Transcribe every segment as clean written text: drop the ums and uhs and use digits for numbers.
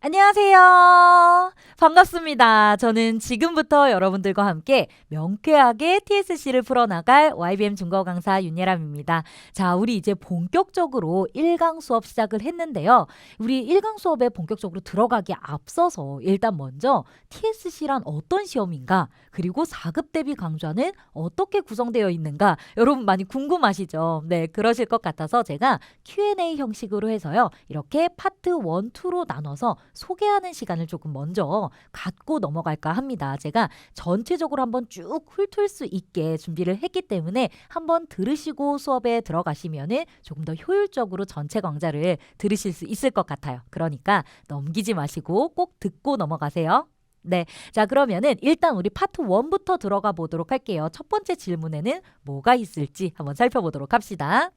안녕하세요. 반갑습니다. 저는 지금부터 여러분들과 함께 명쾌하게 TSC를 풀어나갈 YBM 중국어 강사 윤예람입니다. 자, 우리 이제 본격적으로 1강 수업 시작을 했는데요. 우리 1강 수업에 본격적으로 들어가기 앞서서 일단 먼저 TSC란 어떤 시험인가, 그리고 4급 대비 강좌는 어떻게 구성되어 있는가, 여러분 많이 궁금하시죠? 네, 그러실 것 같아서 제가 Q&A 형식으로 해서요. 이렇게 파트 1, 2로 나눠서 소개하는 시간을 조금 먼저 갖고 넘어갈까 합니다. 제가 전체적으로 한번 쭉 훑을 수 있게 준비를 했기 때문에 한번 들으시고 수업에 들어가시면은 조금 더 효율적으로 전체 강좌를 들으실 수 있을 것 같아요. 그러니까 넘기지 마시고 꼭 듣고 넘어가세요. 네. 자, 그러면은 일단 우리 파트 1부터 들어가 보도록 할게요. 첫 번째 질문에는 뭐가 있을지 한번 살펴보도록 합시다.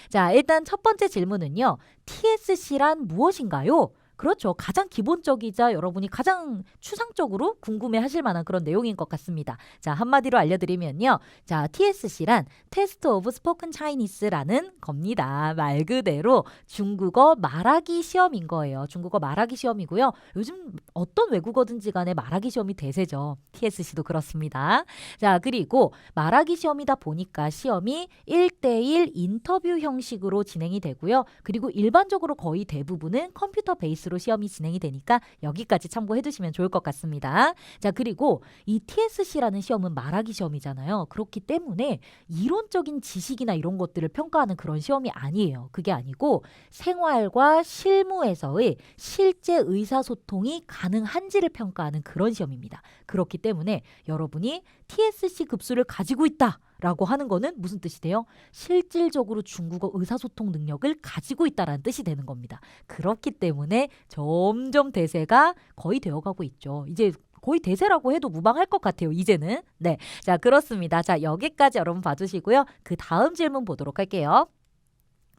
자, 일단 첫 번째 질문은요. TSC란 무엇인가요? 그렇죠. 가장 기본적이자 여러분이 가장 추상적으로 궁금해하실 만한 그런 내용인 것 같습니다. 자, 한마디로 알려드리면요. 자, TSC란 Test of Spoken Chinese라는 겁니다. 말 그대로 중국어 말하기 시험인 거예요. 중국어 말하기 시험이고요. 요즘 어떤 외국어든지 간에 말하기 시험이 대세죠. TSC도 그렇습니다. 자, 그리고 말하기 시험이다 보니까 시험이 1대1 인터뷰 형식으로 진행이 되고요. 그리고 일반적으로 거의 대부분은 컴퓨터 베이스로 시험이 진행이 되니까 여기까지 참고해 두시면 좋을 것 같습니다. 자, 그리고 이 TSC라는 시험은 말하기 시험이잖아요. 그렇기 때문에 이론적인 지식이나 이런 것들을 평가하는 그런 시험이 아니에요. 그게 아니고 생활과 실무에서의 실제 의사소통이 가능한지를 평가하는 그런 시험입니다. 그렇기 때문에 여러분이 TSC 급수를 가지고 있다 라고 하는 거는 무슨 뜻이 돼요? 실질적으로 중국어 의사소통 능력을 가지고 있다라는 뜻이 되는 겁니다. 그렇기 때문에 점점 대세가 거의 되어가고 있죠. 이제 거의 대세라고 해도 무방할 것 같아요. 이제는. 네. 자, 그렇습니다. 자, 여기까지 여러분 봐주시고요. 그 다음 질문 보도록 할게요.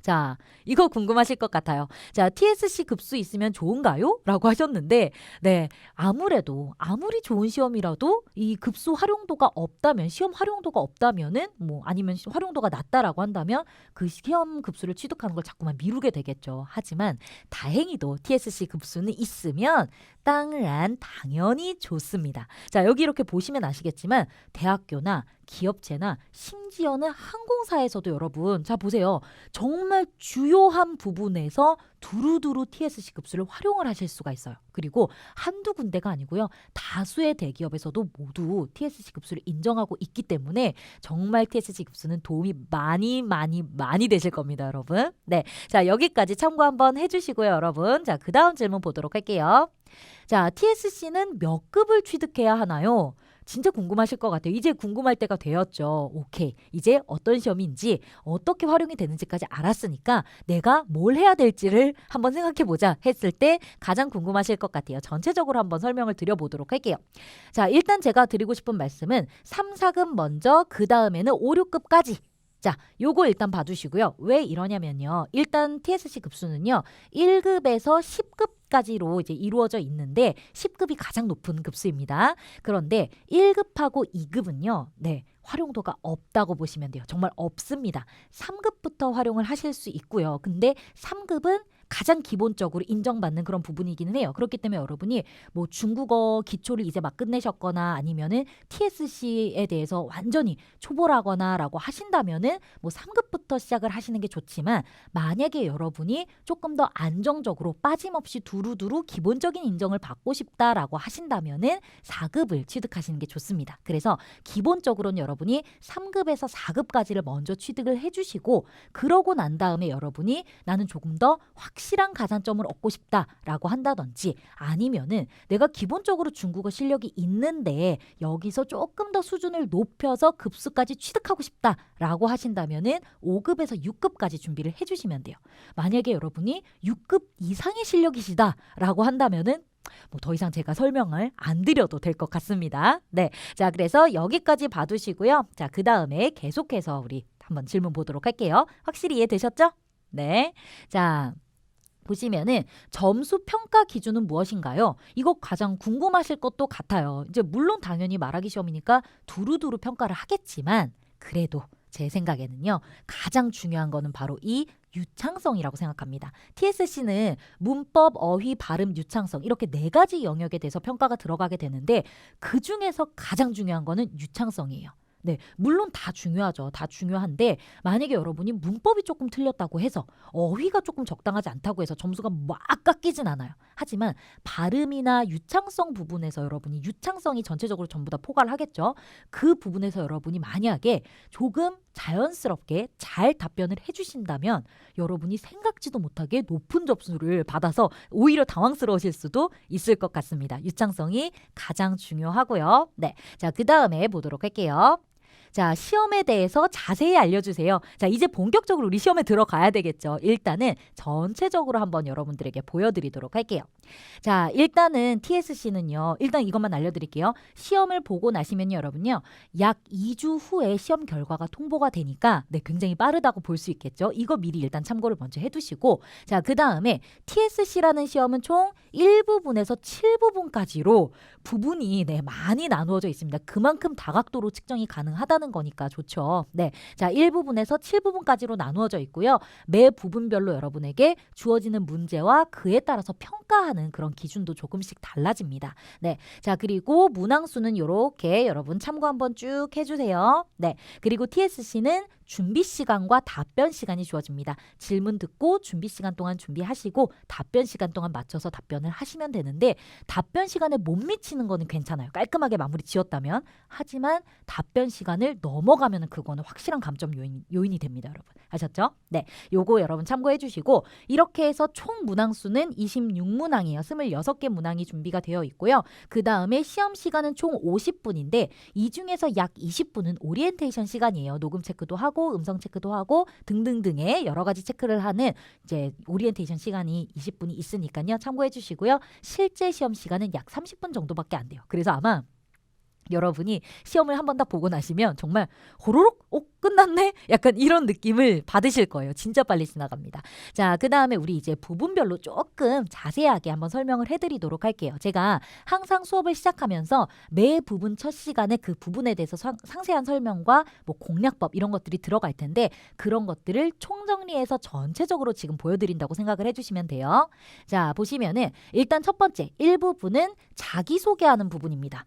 자, 이거 궁금하실 것 같아요. 자, TSC 급수 있으면 좋은가요? 라고 하셨는데, 네, 아무래도 아무리 좋은 시험이라도 이 급수 활용도가 없다면, 시험 활용도가 없다면은, 뭐 아니면 활용도가 낮다라고 한다면 그 시험 급수를 취득하는 걸 자꾸만 미루게 되겠죠. 하지만 다행히도 TSC 급수는 있으면 당연히 좋습니다. 자, 여기 이렇게 보시면 아시겠지만 대학교나 기업체나 심지어는 항공사에서도 여러분, 자 보세요. 정말 주요한 부분에서 두루두루 TSC 급수를 활용을 하실 수가 있어요. 그리고 한두 군데가 아니고요. 다수의 대기업에서도 모두 TSC 급수를 인정하고 있기 때문에 정말 TSC 급수는 도움이 많이 되실 겁니다, 여러분. 네. 자, 여기까지 참고 한번 해주시고요, 여러분. 자, 그 다음 질문 보도록 할게요. 자, TSC는 몇 급을 취득해야 하나요? 진짜 궁금하실 것 같아요. 이제 궁금할 때가 되었죠. 오케이. 이제 어떤 시험인지 어떻게 활용이 되는지까지 알았으니까 내가 뭘 해야 될지를 한번 생각해보자 했을 때 가장 궁금하실 것 같아요. 전체적으로 한번 설명을 드려보도록 할게요. 자, 일단 제가 드리고 싶은 말씀은 3, 4급 먼저 그 다음에는 5, 6급까지 자, 요거 일단 봐주시고요. 왜 이러냐면요. 일단 TSC 급수는요. 1급에서 10급까지로 이제 이루어져 있는데 10급이 가장 높은 급수입니다. 그런데 1급하고 2급은요. 네. 활용도가 없다고 보시면 돼요. 정말 없습니다. 3급부터 활용을 하실 수 있고요. 근데 3급은 가장 기본적으로 인정받는 그런 부분이기는 해요. 그렇기 때문에 여러분이 뭐 중국어 기초를 이제 막 끝내셨거나 아니면은 TSC에 대해서 완전히 초보라거나 라고 하신다면은 뭐 3급부터 시작을 하시는 게 좋지만 만약에 여러분이 조금 더 안정적으로 빠짐없이 두루두루 기본적인 인정을 받고 싶다라고 하신다면은 4급을 취득하시는 게 좋습니다. 그래서 기본적으로는 여러분이 3급에서 4급까지를 먼저 취득을 해주시고 그러고 난 다음에 여러분이 나는 조금 더 확실한 가산점을 얻고 싶다라고 한다든지 아니면은 내가 기본적으로 중국어 실력이 있는데 여기서 조금 더 수준을 높여서 급수까지 취득하고 싶다라고 하신다면은 5급에서 6급까지 준비를 해주시면 돼요. 만약에 여러분이 6급 이상의 실력이시다라고 한다면은 뭐 더 이상 제가 설명을 안 드려도 될 것 같습니다. 네, 자 그래서 여기까지 봐두시고요. 자, 그 다음에 계속해서 우리 한번 질문 보도록 할게요. 확실히 이해되셨죠? 네, 자. 보시면은 점수 평가 기준은 무엇인가요? 이거 가장 궁금하실 것도 같아요. 이제 물론 당연히 말하기 시험이니까 두루두루 평가를 하겠지만 그래도 제 생각에는요. 가장 중요한 거는 바로 이 유창성이라고 생각합니다. TSC는 문법, 어휘, 발음, 유창성 이렇게 4가지 영역에 대해서 평가가 들어가게 되는데 그 중에서 가장 중요한 거는 유창성이에요. 네, 물론 다 중요하죠. 다 중요한데 만약에 여러분이 문법이 조금 틀렸다고 해서 어휘가 조금 적당하지 않다고 해서 점수가 막 깎이진 않아요. 하지만 발음이나 유창성 부분에서 여러분이 유창성이 전체적으로 전부 다 포괄을 하겠죠. 그 부분에서 여러분이 만약에 조금 자연스럽게 잘 답변을 해주신다면 여러분이 생각지도 못하게 높은 점수를 받아서 오히려 당황스러우실 수도 있을 것 같습니다. 유창성이 가장 중요하고요. 네, 자, 그 다음에 보도록 할게요. 자, 시험에 대해서 자세히 알려주세요. 자, 이제 본격적으로 우리 시험에 들어가야 되겠죠. 일단은 전체적으로 한번 여러분들에게 보여드리도록 할게요. 자, 일단은 TSC는요. 일단 이것만 알려드릴게요. 시험을 보고 나시면 여러분요. 약 2주 후에 시험 결과가 통보가 되니까 네, 굉장히 빠르다고 볼 수 있겠죠. 이거 미리 일단 참고를 먼저 해두시고 자, 그 다음에 TSC라는 시험은 총 1부분에서 7부분까지로 부분이 네, 많이 나누어져 있습니다. 그만큼 다각도로 측정이 가능하다는 거니까 좋죠. 네, 자 1부분에서 7부분까지로 나누어져 있고요. 매 부분별로 여러분에게 주어지는 문제와 그에 따라서 평가하는 그런 기준도 조금씩 달라집니다. 네, 자 그리고 문항수는 이렇게 여러분 참고 한번 쭉 해주세요. 네, 그리고 TSC는 준비 시간과 답변 시간이 주어집니다. 질문 듣고 준비 시간 동안 준비하시고 답변 시간 동안 맞춰서 답변을 하시면 되는데 답변 시간에 못 미치는 거는 괜찮아요. 깔끔하게 마무리 지었다면. 하지만 답변 시간을 넘어가면 그거는 확실한 감점 요인이 됩니다. 여러분. 아셨죠? 네, 요거 여러분 참고해 주시고 이렇게 해서 총 문항수는 26문항이에요. 26개 문항이 준비가 되어 있고요. 그 다음에 시험 시간은 총 50분인데 이 중에서 약 20분은 오리엔테이션 시간이에요. 녹음 체크도 하고 음성 체크도 하고 등등등의 여러 가지 체크를 하는 이제 오리엔테이션 시간이 20분이 있으니까요. 참고해 주시고요. 실제 시험 시간은 약 30분 정도밖에 안 돼요. 그래서 아마 여러분이 시험을 한 번 딱 보고 나시면 정말 호로록 끝났네? 약간 이런 느낌을 받으실 거예요. 진짜 빨리 지나갑니다. 자, 그 다음에 우리 이제 부분별로 조금 자세하게 한번 설명을 해드리도록 할게요. 제가 항상 수업을 시작하면서 매 부분 첫 시간에 그 부분에 대해서 상세한 설명과 뭐 공략법 이런 것들이 들어갈 텐데 그런 것들을 총정리해서 전체적으로 지금 보여드린다고 생각을 해주시면 돼요. 자, 보시면은 일단 첫 번째 1부분은 자기소개하는 부분입니다.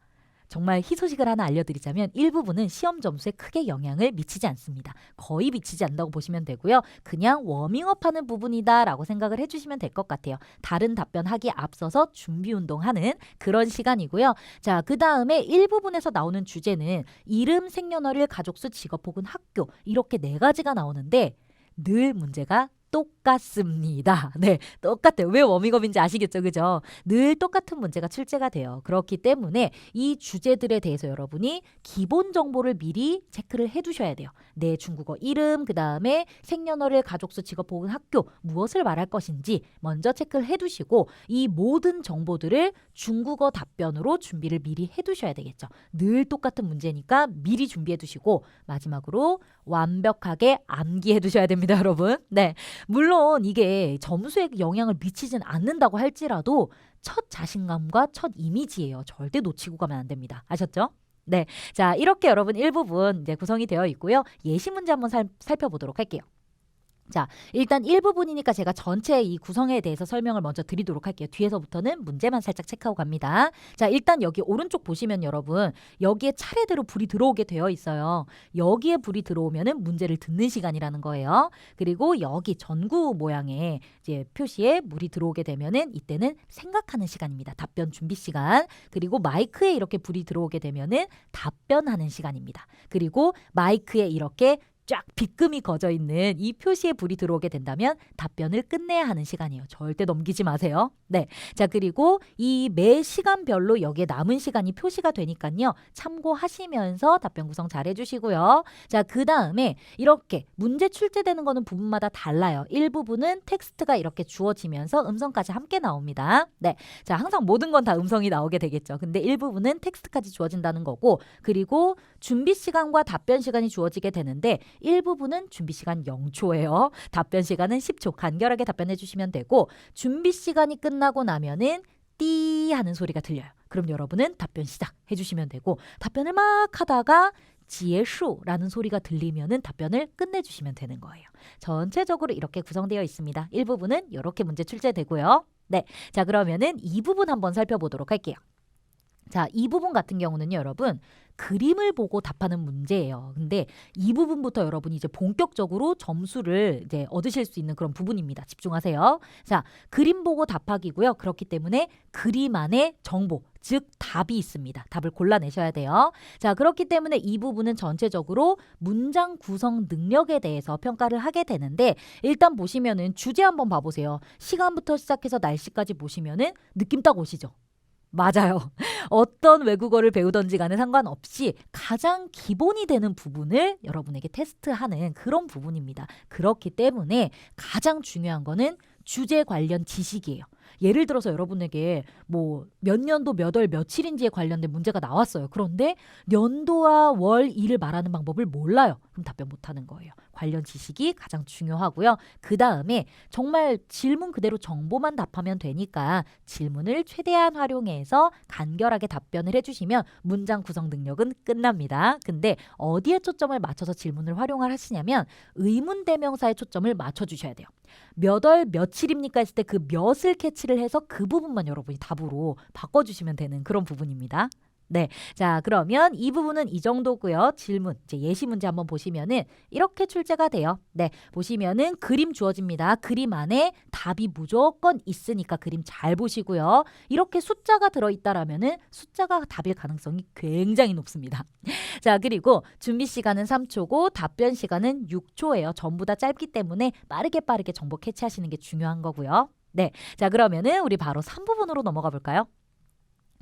정말 희소식을 하나 알려드리자면 일부분은 시험 점수에 크게 영향을 미치지 않습니다. 거의 미치지 않는다고 보시면 되고요. 그냥 워밍업하는 부분이다라고 생각을 해주시면 될 것 같아요. 다른 답변하기에 앞서서 준비 운동하는 그런 시간이고요. 자, 그 다음에 일부분에서 나오는 주제는 이름, 생년월일, 가족수, 직업 혹은 학교 이렇게 4가지가 나오는데 늘 문제가 똑같습니다. 네, 똑같아요. 왜 워밍업인지 아시겠죠? 그죠? 늘 똑같은 문제가 출제가 돼요. 그렇기 때문에 이 주제들에 대해서 여러분이 기본 정보를 미리 체크를 해두셔야 돼요. 내 중국어 이름, 그 다음에 생년월일, 가족수, 직업 혹은 학교 무엇을 말할 것인지 먼저 체크를 해두시고 이 모든 정보들을 중국어 답변으로 준비를 미리 해두셔야 되겠죠. 늘 똑같은 문제니까 미리 준비해두시고 마지막으로 완벽하게 암기해두셔야 됩니다, 여러분. 네. 물론 이게 점수에 영향을 미치진 않는다고 할지라도 첫 자신감과 첫 이미지예요. 절대 놓치고 가면 안 됩니다. 아셨죠? 네, 자 이렇게 여러분 일부분 이제 구성이 되어 있고요. 예시 문제 한번 살펴보도록 할게요. 자, 일단 1부분이니까 제가 전체 이 구성에 대해서 설명을 먼저 드리도록 할게요. 뒤에서부터는 문제만 살짝 체크하고 갑니다. 자, 일단 여기 오른쪽 보시면 여러분 여기에 차례대로 불이 들어오게 되어 있어요. 여기에 불이 들어오면은 문제를 듣는 시간이라는 거예요. 그리고 여기 전구 모양의 이제 표시에 물이 들어오게 되면은 이때는 생각하는 시간입니다. 답변 준비 시간. 그리고 마이크에 이렇게 불이 들어오게 되면은 답변하는 시간입니다. 그리고 마이크에 이렇게 쫙 빗금이 거져 있는 이 표시에 불이 들어오게 된다면 답변을 끝내야 하는 시간이에요. 절대 넘기지 마세요. 네, 자 그리고 이 매 시간별로 여기에 남은 시간이 표시가 되니까요. 참고하시면서 답변 구성 잘 해주시고요. 자, 그 다음에 이렇게 문제 출제되는 거는 부분마다 달라요. 일부분은 텍스트가 이렇게 주어지면서 음성까지 함께 나옵니다. 네, 자 항상 모든 건 다 음성이 나오게 되겠죠. 근데 일부분은 텍스트까지 주어진다는 거고 그리고 준비 시간과 답변 시간이 주어지게 되는데 일부분은 준비 시간 0초예요. 답변 시간은 10초. 간결하게 답변해 주시면 되고 준비 시간이 끝나고 나면은 띠 하는 소리가 들려요. 그럼 여러분은 답변 시작해 주시면 되고 답변을 막 하다가 结束라는 소리가 들리면은 답변을 끝내주시면 되는 거예요. 전체적으로 이렇게 구성되어 있습니다. 1부분은 이렇게 문제 출제되고요. 네, 자 그러면은 2부분 한번 살펴보도록 할게요. 자, 이 부분 같은 경우는요, 여러분 그림을 보고 답하는 문제예요. 근데 이 부분부터 여러분이 이제 본격적으로 점수를 이제 얻으실 수 있는 그런 부분입니다. 집중하세요. 자, 그림 보고 답하기고요. 그렇기 때문에 그림 안에 정보, 즉 답이 있습니다. 답을 골라내셔야 돼요. 자, 그렇기 때문에 이 부분은 전체적으로 문장 구성 능력에 대해서 평가를 하게 되는데 일단 보시면은 주제 한번 봐보세요. 시간부터 시작해서 날씨까지 보시면은 느낌 딱 오시죠? 맞아요. 어떤 외국어를 배우던지 간에 상관없이 가장 기본이 되는 부분을 여러분에게 테스트하는 그런 부분입니다. 그렇기 때문에 가장 중요한 거는 주제 관련 지식이에요. 예를 들어서 여러분에게 뭐 몇 년도 몇 월 며칠인지에 관련된 문제가 나왔어요. 그런데 년도와 월, 일을 말하는 방법을 몰라요. 그럼 답변 못하는 거예요. 관련 지식이 가장 중요하고요. 그 다음에 정말 질문 그대로 정보만 답하면 되니까 질문을 최대한 활용해서 간결하게 답변을 해주시면 문장 구성 능력은 끝납니다. 근데 어디에 초점을 맞춰서 질문을 활용을 하시냐면 의문 대명사에 초점을 맞춰주셔야 돼요. 몇 월 며칠입니까 했을 때 그 몇을 캐치를 해서 그 부분만 여러분이 답으로 바꿔주시면 되는 그런 부분입니다. 네, 자 그러면 이 부분은 이 정도고요. 질문, 이제 예시 문제 한번 보시면은 이렇게 출제가 돼요. 네, 보시면은 그림 주어집니다. 그림 안에 답이 무조건 있으니까 그림 잘 보시고요. 이렇게 숫자가 들어있다라면은 숫자가 답일 가능성이 굉장히 높습니다. 자, 그리고 준비 시간은 3초고 답변 시간은 6초예요. 전부 다 짧기 때문에 빠르게 정보 캐치하시는 게 중요한 거고요. 네, 자 그러면은 우리 바로 3부분으로 넘어가 볼까요?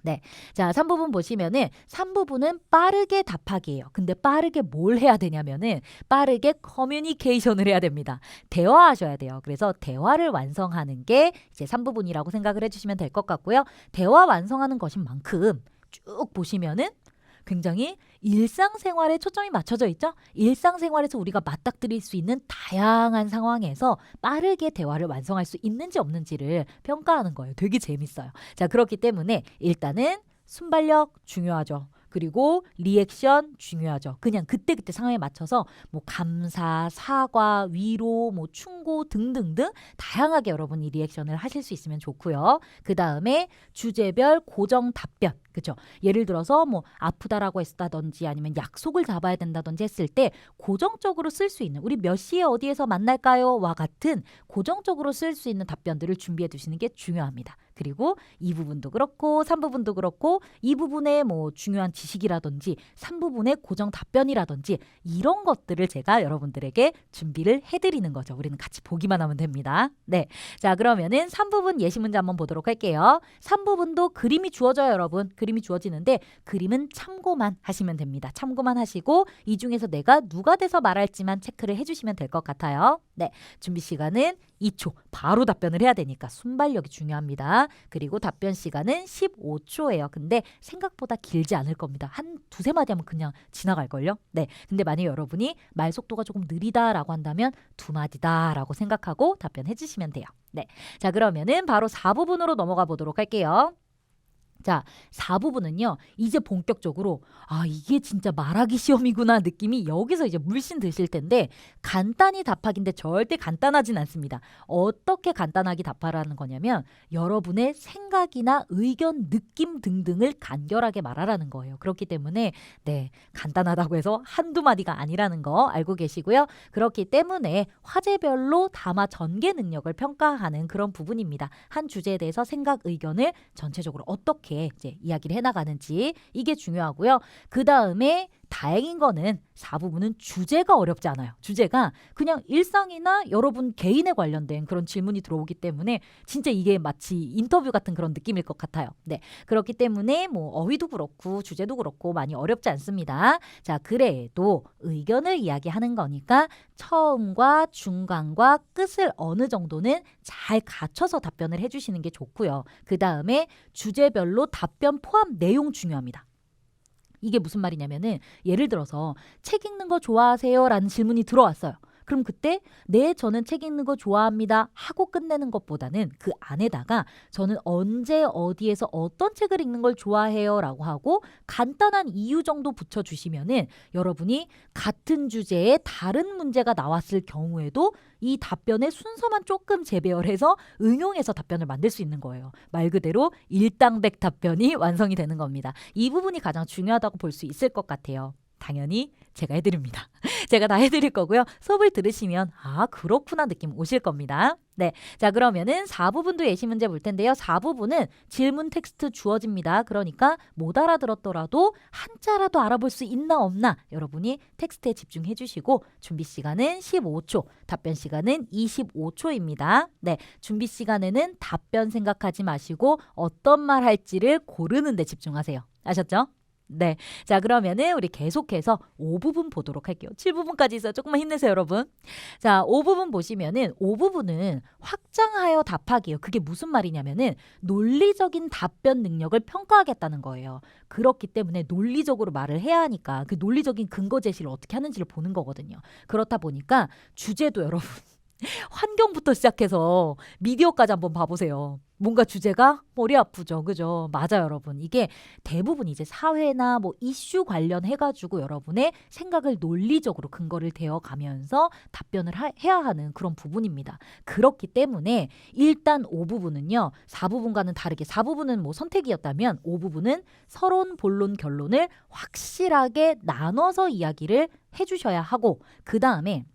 네. 자, 3부분 보시면은 3부분은 빠르게 답하기예요. 근데 빠르게 뭘 해야 되냐면은 빠르게 커뮤니케이션을 해야 됩니다. 대화하셔야 돼요. 그래서 대화를 완성하는 게 이제 3부분이라고 생각을 해주시면 될 것 같고요. 대화 완성하는 것인 만큼 쭉 보시면은 굉장히 일상생활에 초점이 맞춰져 있죠? 일상생활에서 우리가 맞닥뜨릴 수 있는 다양한 상황에서 빠르게 대화를 완성할 수 있는지 없는지를 평가하는 거예요. 되게 재밌어요. 자, 그렇기 때문에 일단은 순발력 중요하죠. 그리고 리액션 중요하죠. 그냥 그때그때 상황에 맞춰서 뭐 감사, 사과, 위로, 뭐 충고 등등등 다양하게 여러분이 리액션을 하실 수 있으면 좋고요. 그 다음에 주제별 고정 답변. 그죠? 예를 들어서 뭐 아프다라고 했다든지 아니면 약속을 잡아야 된다든지 했을 때 고정적으로 쓸 수 있는 우리 몇 시에 어디에서 만날까요? 와 같은 고정적으로 쓸 수 있는 답변들을 준비해 두시는 게 중요합니다. 그리고 이 부분도 그렇고 3부분도 그렇고 이 부분에 뭐 중요한 지식이라든지 3부분의 고정 답변이라든지 이런 것들을 제가 여러분들에게 준비를 해드리는 거죠. 우리는 같이 보기만 하면 됩니다. 네, 자 그러면은 3부분 예시 문제 한번 보도록 할게요. 3부분도 그림이 주어져요, 여러분. 그림이 주어지는데 그림은 참고만 하시면 됩니다. 참고만 하시고 이 중에서 내가 누가 돼서 말할지만 체크를 해주시면 될 것 같아요. 네, 준비 시간은 2초. 바로 답변을 해야 되니까 순발력이 중요합니다. 그리고 답변 시간은 15초예요. 근데 생각보다 길지 않을 겁니다. 한 두세 마디 하면 그냥 지나갈걸요? 네, 근데 만약에 여러분이 말 속도가 조금 느리다라고 한다면 두 마디다라고 생각하고 답변해 주시면 돼요. 네, 자 그러면은 바로 4부분으로 넘어가 보도록 할게요. 자, 4부분은요. 이제 본격적으로 이게 진짜 말하기 시험이구나 느낌이 여기서 이제 물씬 드실 텐데 간단히 답하기인데 절대 간단하진 않습니다. 어떻게 간단하게 답하라는 거냐면 여러분의 생각이나 의견, 느낌 등등을 간결하게 말하라는 거예요. 그렇기 때문에 네, 간단하다고 해서 한두 마디가 아니라는 거 알고 계시고요. 그렇기 때문에 화제별로 담아 전개 능력을 평가하는 그런 부분입니다. 한 주제에 대해서 생각, 의견을 전체적으로 어떻게 이제 이야기를 해나가는지 이게 중요하고요. 그 다음에 다행인 거는 4부분은 주제가 어렵지 않아요. 주제가 그냥 일상이나 여러분 개인에 관련된 그런 질문이 들어오기 때문에 진짜 이게 마치 인터뷰 같은 그런 느낌일 것 같아요. 네, 그렇기 때문에 뭐 어휘도 그렇고 주제도 그렇고 많이 어렵지 않습니다. 자, 그래도 의견을 이야기하는 거니까 처음과 중간과 끝을 어느 정도는 잘 갖춰서 답변을 해주시는 게 좋고요. 그 다음에 주제별로 답변 포함 내용 중요합니다. 이게 무슨 말이냐면은 예를 들어서 책 읽는 거 좋아하세요? 라는 질문이 들어왔어요. 그럼 그때 네, 저는 책 읽는 거 좋아합니다 하고 끝내는 것보다는 그 안에다가 저는 언제 어디에서 어떤 책을 읽는 걸 좋아해요 라고 하고 간단한 이유 정도 붙여주시면은 여러분이 같은 주제에 다른 문제가 나왔을 경우에도 이 답변의 순서만 조금 재배열해서 응용해서 답변을 만들 수 있는 거예요. 말 그대로 일당백 답변이 완성이 되는 겁니다. 이 부분이 가장 중요하다고 볼 수 있을 것 같아요. 당연히 제가 해드립니다. 제가 다 해드릴 거고요. 수업을 들으시면 아 그렇구나 느낌 오실 겁니다. 네, 자 그러면은 4부분도 예시 문제 볼 텐데요. 4부분은 질문 텍스트 주어집니다. 그러니까 못 알아들었더라도 한자라도 알아볼 수 있나 없나 여러분이 텍스트에 집중해 주시고 준비 시간은 15초, 답변 시간은 25초입니다. 네, 준비 시간에는 답변 생각하지 마시고 어떤 말 할지를 고르는 데 집중하세요. 아셨죠? 네. 자, 그러면은 우리 계속해서 5부분 보도록 할게요. 7부분까지 있어요. 조금만 힘내세요, 여러분. 자, 5부분 보시면은 5부분은 확장하여 답하기예요. 그게 무슨 말이냐면은 논리적인 답변 능력을 평가하겠다는 거예요. 그렇기 때문에 논리적으로 말을 해야 하니까 그 논리적인 근거 제시를 어떻게 하는지를 보는 거거든요. 그렇다 보니까 주제도 여러분 환경부터 시작해서 미디어까지 한번 봐보세요. 뭔가 주제가 머리 아프죠. 그죠? 맞아요, 여러분. 이게 대부분 이제 사회나 뭐 이슈 관련해가지고 여러분의 생각을 논리적으로 근거를 대어가면서 답변을 해야 하는 그런 부분입니다. 그렇기 때문에 일단 5부분은요. 4부분과는 다르게 4부분은 뭐 선택이었다면 5부분은 서론, 본론, 결론을 확실하게 나눠서 이야기를 해주셔야 하고 그 다음에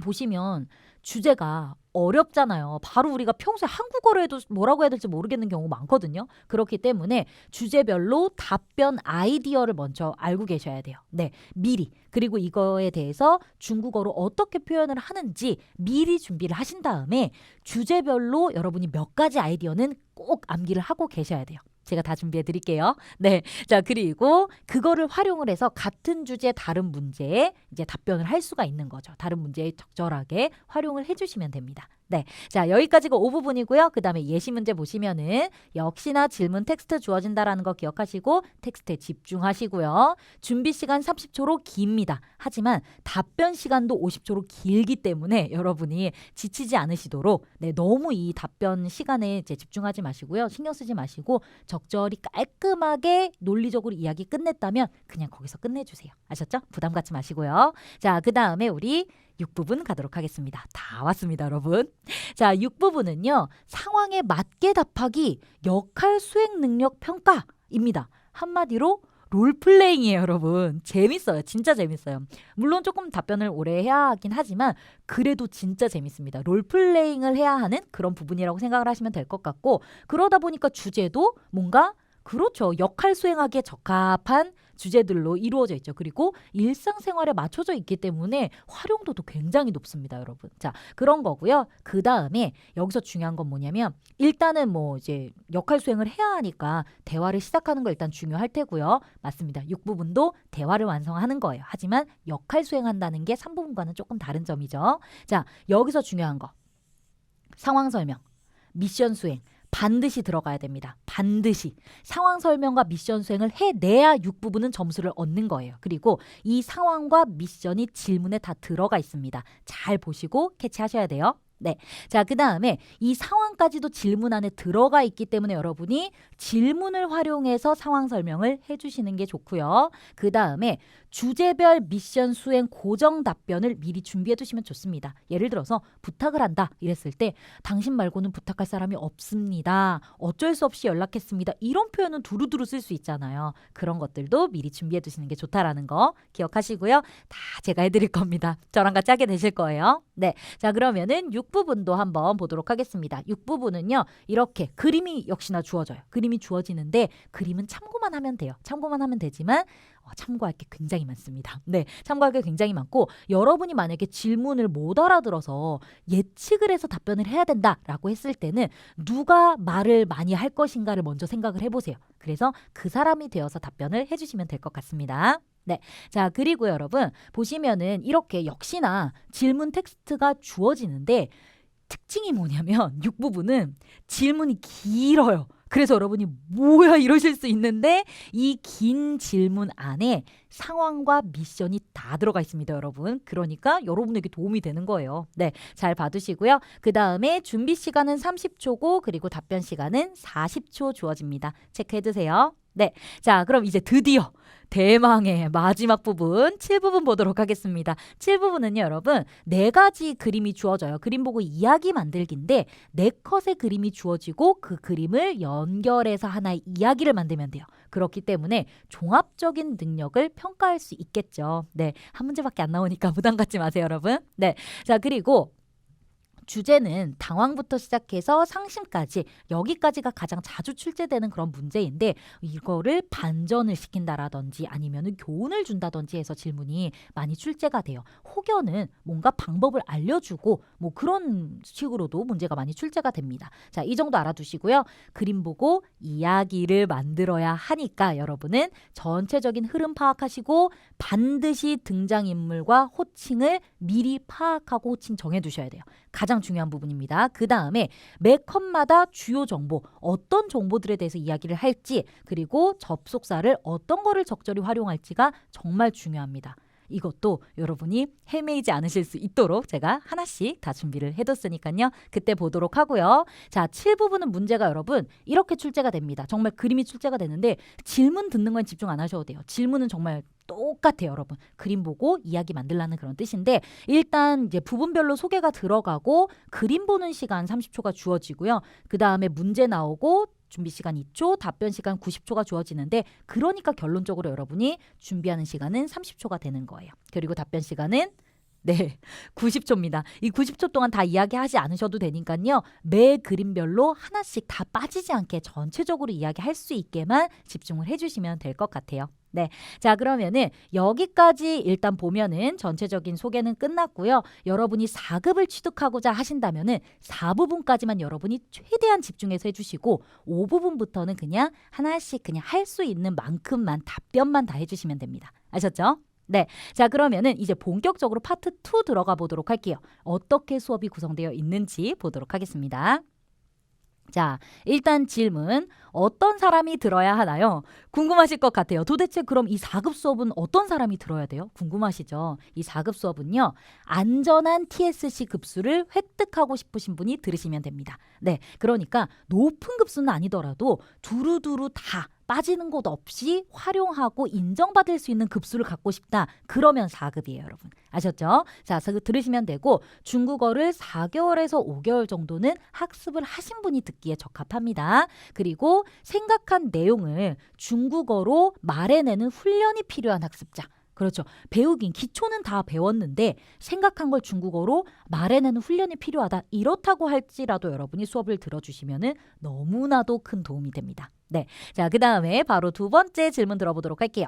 보시면 주제가 어렵잖아요. 바로 우리가 평소에 한국어로 해도 뭐라고 해야 될지 모르겠는 경우 많거든요. 그렇기 때문에 주제별로 답변 아이디어를 먼저 알고 계셔야 돼요. 네, 미리. 그리고 이거에 대해서 중국어로 어떻게 표현을 하는지 미리 준비를 하신 다음에 주제별로 여러분이 몇 가지 아이디어는 꼭 암기를 하고 계셔야 돼요. 제가 다 준비해 드릴게요. 네. 자, 그리고 그거를 활용을 해서 같은 주제 다른 문제에 이제 답변을 할 수가 있는 거죠. 다른 문제에 적절하게 활용을 해주시면 됩니다. 네. 자, 여기까지가 5부분이고요. 그 다음에 예시 문제 보시면은 역시나 질문 텍스트 주어진다라는 거 기억하시고 텍스트에 집중하시고요. 준비 시간 30초로 깁니다. 하지만 답변 시간도 50초로 길기 때문에 여러분이 지치지 않으시도록 네, 너무 이 답변 시간에 이제 집중하지 마시고요. 신경 쓰지 마시고 적절히 깔끔하게 논리적으로 이야기 끝냈다면 그냥 거기서 끝내주세요. 아셨죠? 부담 갖지 마시고요. 자, 그 다음에 우리 6부분 가도록 하겠습니다. 다 왔습니다, 여러분. 자, 6부분은요. 상황에 맞게 답하기 역할 수행 능력 평가입니다. 한마디로 롤플레잉이에요, 여러분. 재밌어요. 진짜 재밌어요. 물론 조금 답변을 오래 해야 하긴 하지만 그래도 진짜 재밌습니다. 롤플레잉을 해야 하는 그런 부분이라고 생각을 하시면 될 것 같고 그러다 보니까 주제도 뭔가 그렇죠. 역할 수행하기에 적합한 주제들로 이루어져 있죠. 그리고 일상생활에 맞춰져 있기 때문에 활용도도 굉장히 높습니다, 여러분. 자, 그런 거고요. 그 다음에 여기서 중요한 건 뭐냐면 일단은 뭐 이제 역할 수행을 해야 하니까 대화를 시작하는 거 일단 중요할 테고요. 맞습니다. 6부분도 대화를 완성하는 거예요. 하지만 역할 수행한다는 게 3부분과는 조금 다른 점이죠. 자, 여기서 중요한 거. 상황 설명, 미션 수행. 반드시 들어가야 됩니다. 반드시. 상황 설명과 미션 수행을 해내야 6부분은 점수를 얻는 거예요. 그리고 이 상황과 미션이 질문에 다 들어가 있습니다. 잘 보시고 캐치하셔야 돼요. 네. 자, 그 다음에 이 상황까지도 질문 안에 들어가 있기 때문에 여러분이 질문을 활용해서 상황 설명을 해주시는 게 좋고요. 그 다음에 주제별 미션 수행 고정 답변을 미리 준비해 두시면 좋습니다. 예를 들어서 부탁을 한다 이랬을 때 당신 말고는 부탁할 사람이 없습니다. 어쩔 수 없이 연락했습니다. 이런 표현은 두루두루 쓸 수 있잖아요. 그런 것들도 미리 준비해 두시는 게 좋다라는 거 기억하시고요. 다 제가 해드릴 겁니다. 저랑 같이 하게 되실 거예요. 네. 자, 그러면은 6부분도 한번 보도록 하겠습니다. 6부분은요. 이렇게 그림이 역시나 주어져요. 그림이 주어지는데 그림은 참고만 하면 돼요. 참고만 하면 되지만 참고할 게 굉장히 많습니다. 네, 참고할 게 굉장히 많고 여러분이 만약에 질문을 못 알아들어서 예측을 해서 답변을 해야 된다라고 했을 때는 누가 말을 많이 할 것인가를 먼저 생각을 해보세요. 그래서 그 사람이 되어서 답변을 해주시면 될 것 같습니다. 네, 자 그리고 여러분 보시면은 이렇게 역시나 질문 텍스트가 주어지는데 특징이 뭐냐면 6부분은 질문이 길어요. 그래서 여러분이 뭐야 이러실 수 있는데 이 긴 질문 안에 상황과 미션이 다 들어가 있습니다, 여러분. 그러니까 여러분에게 도움이 되는 거예요. 네, 잘 봐두시고요. 그 다음에 준비 시간은 30초고 그리고 답변 시간은 40초 주어집니다. 체크해두세요. 네, 자 그럼 이제 드디어 대망의 마지막 부분 7부분 보도록 하겠습니다. 7부분은요 여러분 4가지 그림이 주어져요. 그림 보고 이야기 만들기인데 4컷의 그림이 주어지고 그 그림을 연결해서 하나의 이야기를 만들면 돼요. 그렇기 때문에 종합적인 능력을 평가할 수 있겠죠. 네, 한 문제밖에 안 나오니까 부담 갖지 마세요 여러분. 네, 자 그리고 주제는 당황부터 시작해서 상심까지 여기까지가 가장 자주 출제되는 그런 문제인데 이거를 반전을 시킨다라든지 아니면 교훈을 준다든지 해서 질문이 많이 출제가 돼요. 혹여는 뭔가 방법을 알려주고 뭐 그런 식으로도 문제가 많이 출제가 됩니다. 자, 이 정도 알아두시고요. 그림 보고 이야기를 만들어야 하니까 여러분은 전체적인 흐름 파악하시고 반드시 등장인물과 호칭을 미리 파악하고 호칭 정해두셔야 돼요. 가장 중요한 부분입니다. 그 다음에 매 컷마다 주요 정보, 어떤 정보들에 대해서 이야기를 할지 그리고 접속사를 어떤 거를 적절히 활용할지가 정말 중요합니다. 이것도 여러분이 헤매이지 않으실 수 있도록 제가 하나씩 다 준비를 해뒀으니까요. 그때 보도록 하고요. 자, 7부분은 문제가 여러분 이렇게 출제가 됩니다. 정말 그림이 출제가 되는데 질문 듣는 건 집중 안 하셔도 돼요. 질문은 정말 똑같아요, 여러분. 그림 보고 이야기 만들라는 그런 뜻인데 일단 이제 부분별로 소개가 들어가고 그림 보는 시간 30초가 주어지고요. 그 다음에 문제 나오고 준비 시간 2초, 답변 시간 90초가 주어지는데 그러니까 결론적으로 여러분이 준비하는 시간은 30초가 되는 거예요. 그리고 답변 시간은 네, 90초입니다. 이 90초 동안 다 이야기하지 않으셔도 되니까요. 매 그림별로 하나씩 다 빠지지 않게 전체적으로 이야기할 수 있게만 집중을 해주시면 될 것 같아요. 네, 자 그러면은 여기까지 일단 보면은 전체적인 소개는 끝났고요. 여러분이 4급을 취득하고자 하신다면은 4부분까지만 여러분이 최대한 집중해서 해주시고 5부분부터는 그냥 하나씩 그냥 할 수 있는 만큼만 답변만 다 해주시면 됩니다. 아셨죠? 네, 자 그러면은 이제 본격적으로 파트 2 들어가 보도록 할게요. 어떻게 수업이 구성되어 있는지 보도록 하겠습니다. 자, 일단 질문. 어떤 사람이 들어야 하나요? 궁금하실 것 같아요. 도대체 그럼 이 4급 수업은 어떤 사람이 들어야 돼요? 궁금하시죠? 이 4급 수업은요. 안전한 TSC 급수를 획득하고 싶으신 분이 들으시면 됩니다. 네, 그러니까 높은 급수는 아니더라도 두루두루 다 빠지는 곳 없이 활용하고 인정받을 수 있는 급수를 갖고 싶다. 그러면 4급이에요, 여러분. 아셨죠? 자, 들으시면 되고 중국어를 4개월에서 5개월 정도는 학습을 하신 분이 듣기에 적합합니다. 그리고 생각한 내용을 중국어로 말해내는 훈련이 필요한 학습자. 그렇죠. 배우긴 기초는 다 배웠는데 생각한 걸 중국어로 말해내는 훈련이 필요하다. 이렇다고 할지라도 여러분이 수업을 들어주시면 너무나도 큰 도움이 됩니다. 네, 자, 그 다음에 바로 2번째 질문 들어보도록 할게요.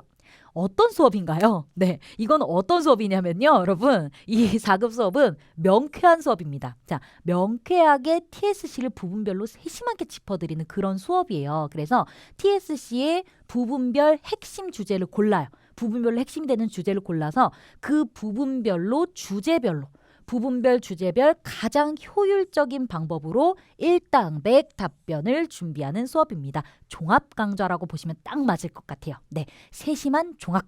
어떤 수업인가요? 네, 이건 어떤 수업이냐면요. 여러분, 이 4급 수업은 명쾌한 수업입니다. 자, 명쾌하게 TSC를 부분별로 세심하게 짚어드리는 그런 수업이에요. 그래서 TSC의 부분별 핵심 주제를 골라요. 부분별로 핵심이 되는 주제를 골라서 그 부분별로 부분별 주제별 가장 효율적인 방법으로 일당백 답변을 준비하는 수업입니다. 종합 강좌라고 보시면 딱 맞을 것 같아요. 네, 세심한 종합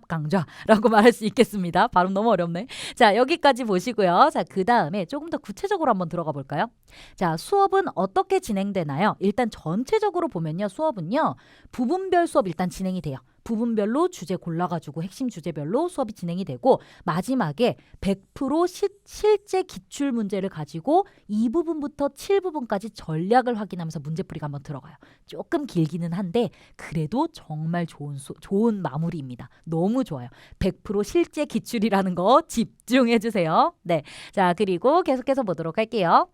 강좌라고 말할 수 있겠습니다. 발음 너무 어렵네. 자, 여기까지 보시고요. 자, 그 다음에 조금 더 구체적으로 한번 들어가 볼까요? 자, 수업은 어떻게 진행되나요? 일단 전체적으로 보면요. 수업은요. 부분별 수업 일단 진행이 돼요. 부분별로 주제 골라가지고 핵심 주제별로 수업이 진행이 되고 마지막에 100% 실제 기출 문제를 가지고 2부분부터 7부분까지 전략을 확인하면서 문제풀이가 한번 들어가요. 조금 길기는 한데 그래도 정말 좋은 마무리입니다. 너무 좋아요. 100% 실제 기출이라는 거 집중해주세요. 네, 자 그리고 계속해서 보도록 할게요.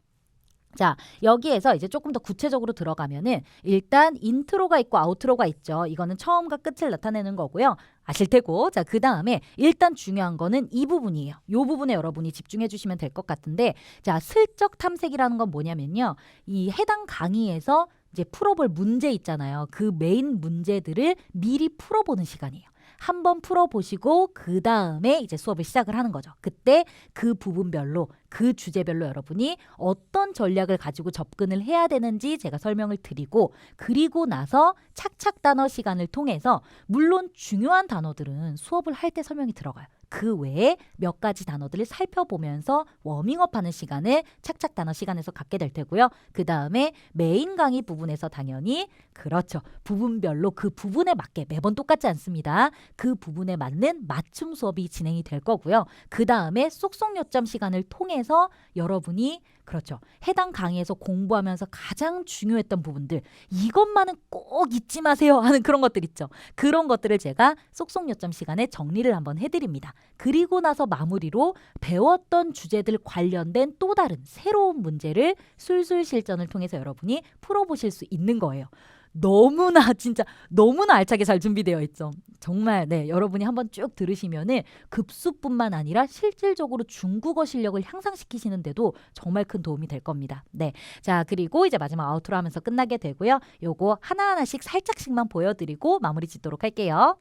자, 여기에서 이제 조금 더 구체적으로 들어가면은 일단 인트로가 있고 아우트로가 있죠. 이거는 처음과 끝을 나타내는 거고요. 아실 테고. 자, 그 다음에 일단 중요한 거는 이 부분이에요. 이 부분에 여러분이 집중해 주시면 될 것 같은데 자, 슬쩍 탐색이라는 건 뭐냐면요. 이 해당 강의에서 이제 풀어볼 문제 있잖아요. 그 메인 문제들을 미리 풀어보는 시간이에요. 한번 풀어보시고 그 다음에 이제 수업을 시작을 하는 거죠. 그때 그 부분별로 그 주제별로 여러분이 어떤 전략을 가지고 접근을 해야 되는지 제가 설명을 드리고 그리고 나서 착착 단어 시간을 통해서 물론 중요한 단어들은 수업을 할 때 설명이 들어가요. 그 외에 몇 가지 단어들을 살펴보면서 워밍업하는 시간을 착착 단어 시간에서 갖게 될 테고요. 그 다음에 메인 강의 부분에서 당연히 그렇죠. 부분별로 그 부분에 맞게 매번 똑같지 않습니다. 그 부분에 맞는 맞춤 수업이 진행이 될 거고요. 그 다음에 쏙쏙 요점 시간을 통해서 여러분이 그렇죠. 해당 강의에서 공부하면서 가장 중요했던 부분들 이것만은 꼭 잊지 마세요 하는 그런 것들 있죠. 그런 것들을 제가 쏙쏙 요점 시간에 정리를 한번 해드립니다. 그리고 나서 마무리로 배웠던 주제들 관련된 또 다른 새로운 문제를 술술 실전을 통해서 여러분이 풀어보실 수 있는 거예요. 너무나 진짜 너무나 알차게 잘 준비되어 있죠. 정말 네, 여러분이 한번 쭉 들으시면은 급수뿐만 아니라 실질적으로 중국어 실력을 향상시키시는데도 정말 큰 도움이 될 겁니다. 네, 자 그리고 이제 마지막 아우트로 하면서 끝나게 되고요. 요거 하나하나씩 살짝씩만 보여드리고 마무리 짓도록 할게요.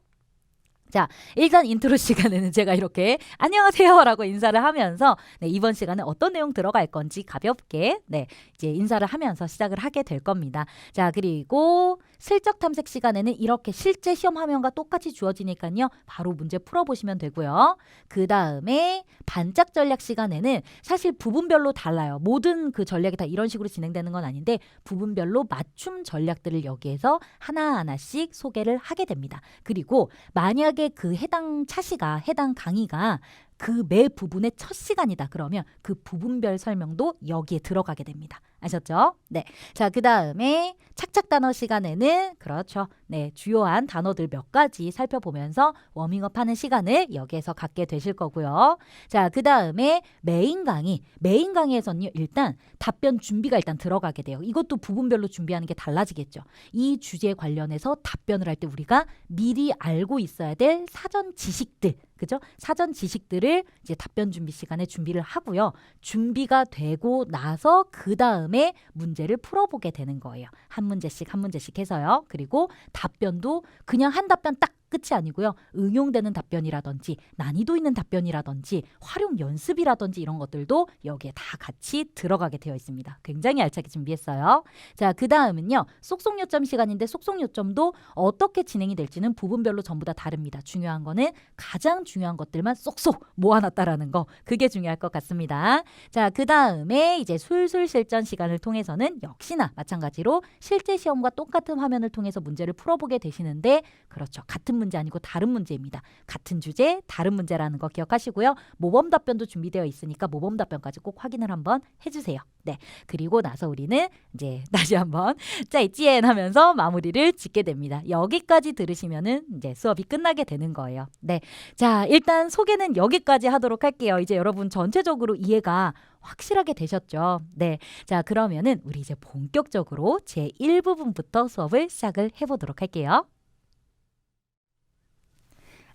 자, 일단 인트로 시간에는 제가 이렇게 안녕하세요 라고 인사를 하면서 네, 이번 시간에 어떤 내용 들어갈 건지 가볍게 네, 이제 인사를 하면서 시작을 하게 될 겁니다. 자, 그리고 실적 탐색 시간에는 이렇게 실제 시험 화면과 똑같이 주어지니까요. 바로 문제 풀어보시면 되고요. 그 다음에 반짝 전략 시간에는 사실 부분별로 달라요. 모든 그 전략이 다 이런 식으로 진행되는 건 아닌데 부분별로 맞춤 전략들을 여기에서 하나하나씩 소개를 하게 됩니다. 그리고 만약에 그 해당 차시가 해당 강의가 그 매 부분의 첫 시간이다. 그러면 그 부분별 설명도 여기에 들어가게 됩니다. 아셨죠? 네. 자, 그 다음에 착착 단어 시간에는 그렇죠. 네, 주요한 단어들 몇 가지 살펴보면서 워밍업 하는 시간을 여기에서 갖게 되실 거고요. 자, 그 다음에 메인 강의. 메인 강의에서는요, 일단 답변 준비가 일단 들어가게 돼요. 이것도 부분별로 준비하는 게 달라지겠죠. 이 주제에 관련해서 답변을 할 때 우리가 미리 알고 있어야 될 사전 지식들, 그죠? 사전 지식들을 이제 답변 준비 시간에 준비를 하고요. 준비가 되고 나서 그 다음에 문제를 풀어보게 되는 거예요. 한 문제씩 한 문제씩 해서요. 그리고 답변도 그냥 한 답변 딱 끝이 아니고요. 응용되는 답변이라든지 난이도 있는 답변이라든지 활용 연습이라든지 이런 것들도 여기에 다 같이 들어가게 되어 있습니다. 굉장히 알차게 준비했어요. 자, 그 다음은요. 쏙쏙 요점 시간인데 쏙쏙 요점도 어떻게 진행이 될지는 부분별로 전부 다 다릅니다. 중요한 거는 가장 중요한 것들만 쏙쏙 모아놨다라는 거. 그게 중요할 것 같습니다. 자, 그 다음에 이제 술술 실전 시간을 통해서는 역시나 마찬가지로 실제 시험과 똑같은 화면을 통해서 문제를 풀어보게 되시는데 그렇죠. 같은 문제 아니고 다른 문제입니다. 같은 주제, 다른 문제라는 거 기억하시고요. 모범 답변도 준비되어 있으니까 모범 답변까지 꼭 확인을 한번 해주세요. 네, 그리고 나서 우리는 이제 다시 한번 짜이찌엔 하면서 마무리를 짓게 됩니다. 여기까지 들으시면은 이제 수업이 끝나게 되는 거예요. 네, 자 일단 소개는 여기까지 하도록 할게요. 이제 여러분 전체적으로 이해가 확실하게 되셨죠? 네, 자 그러면은 우리 이제 본격적으로 제 1부분부터 수업을 시작을 해보도록 할게요.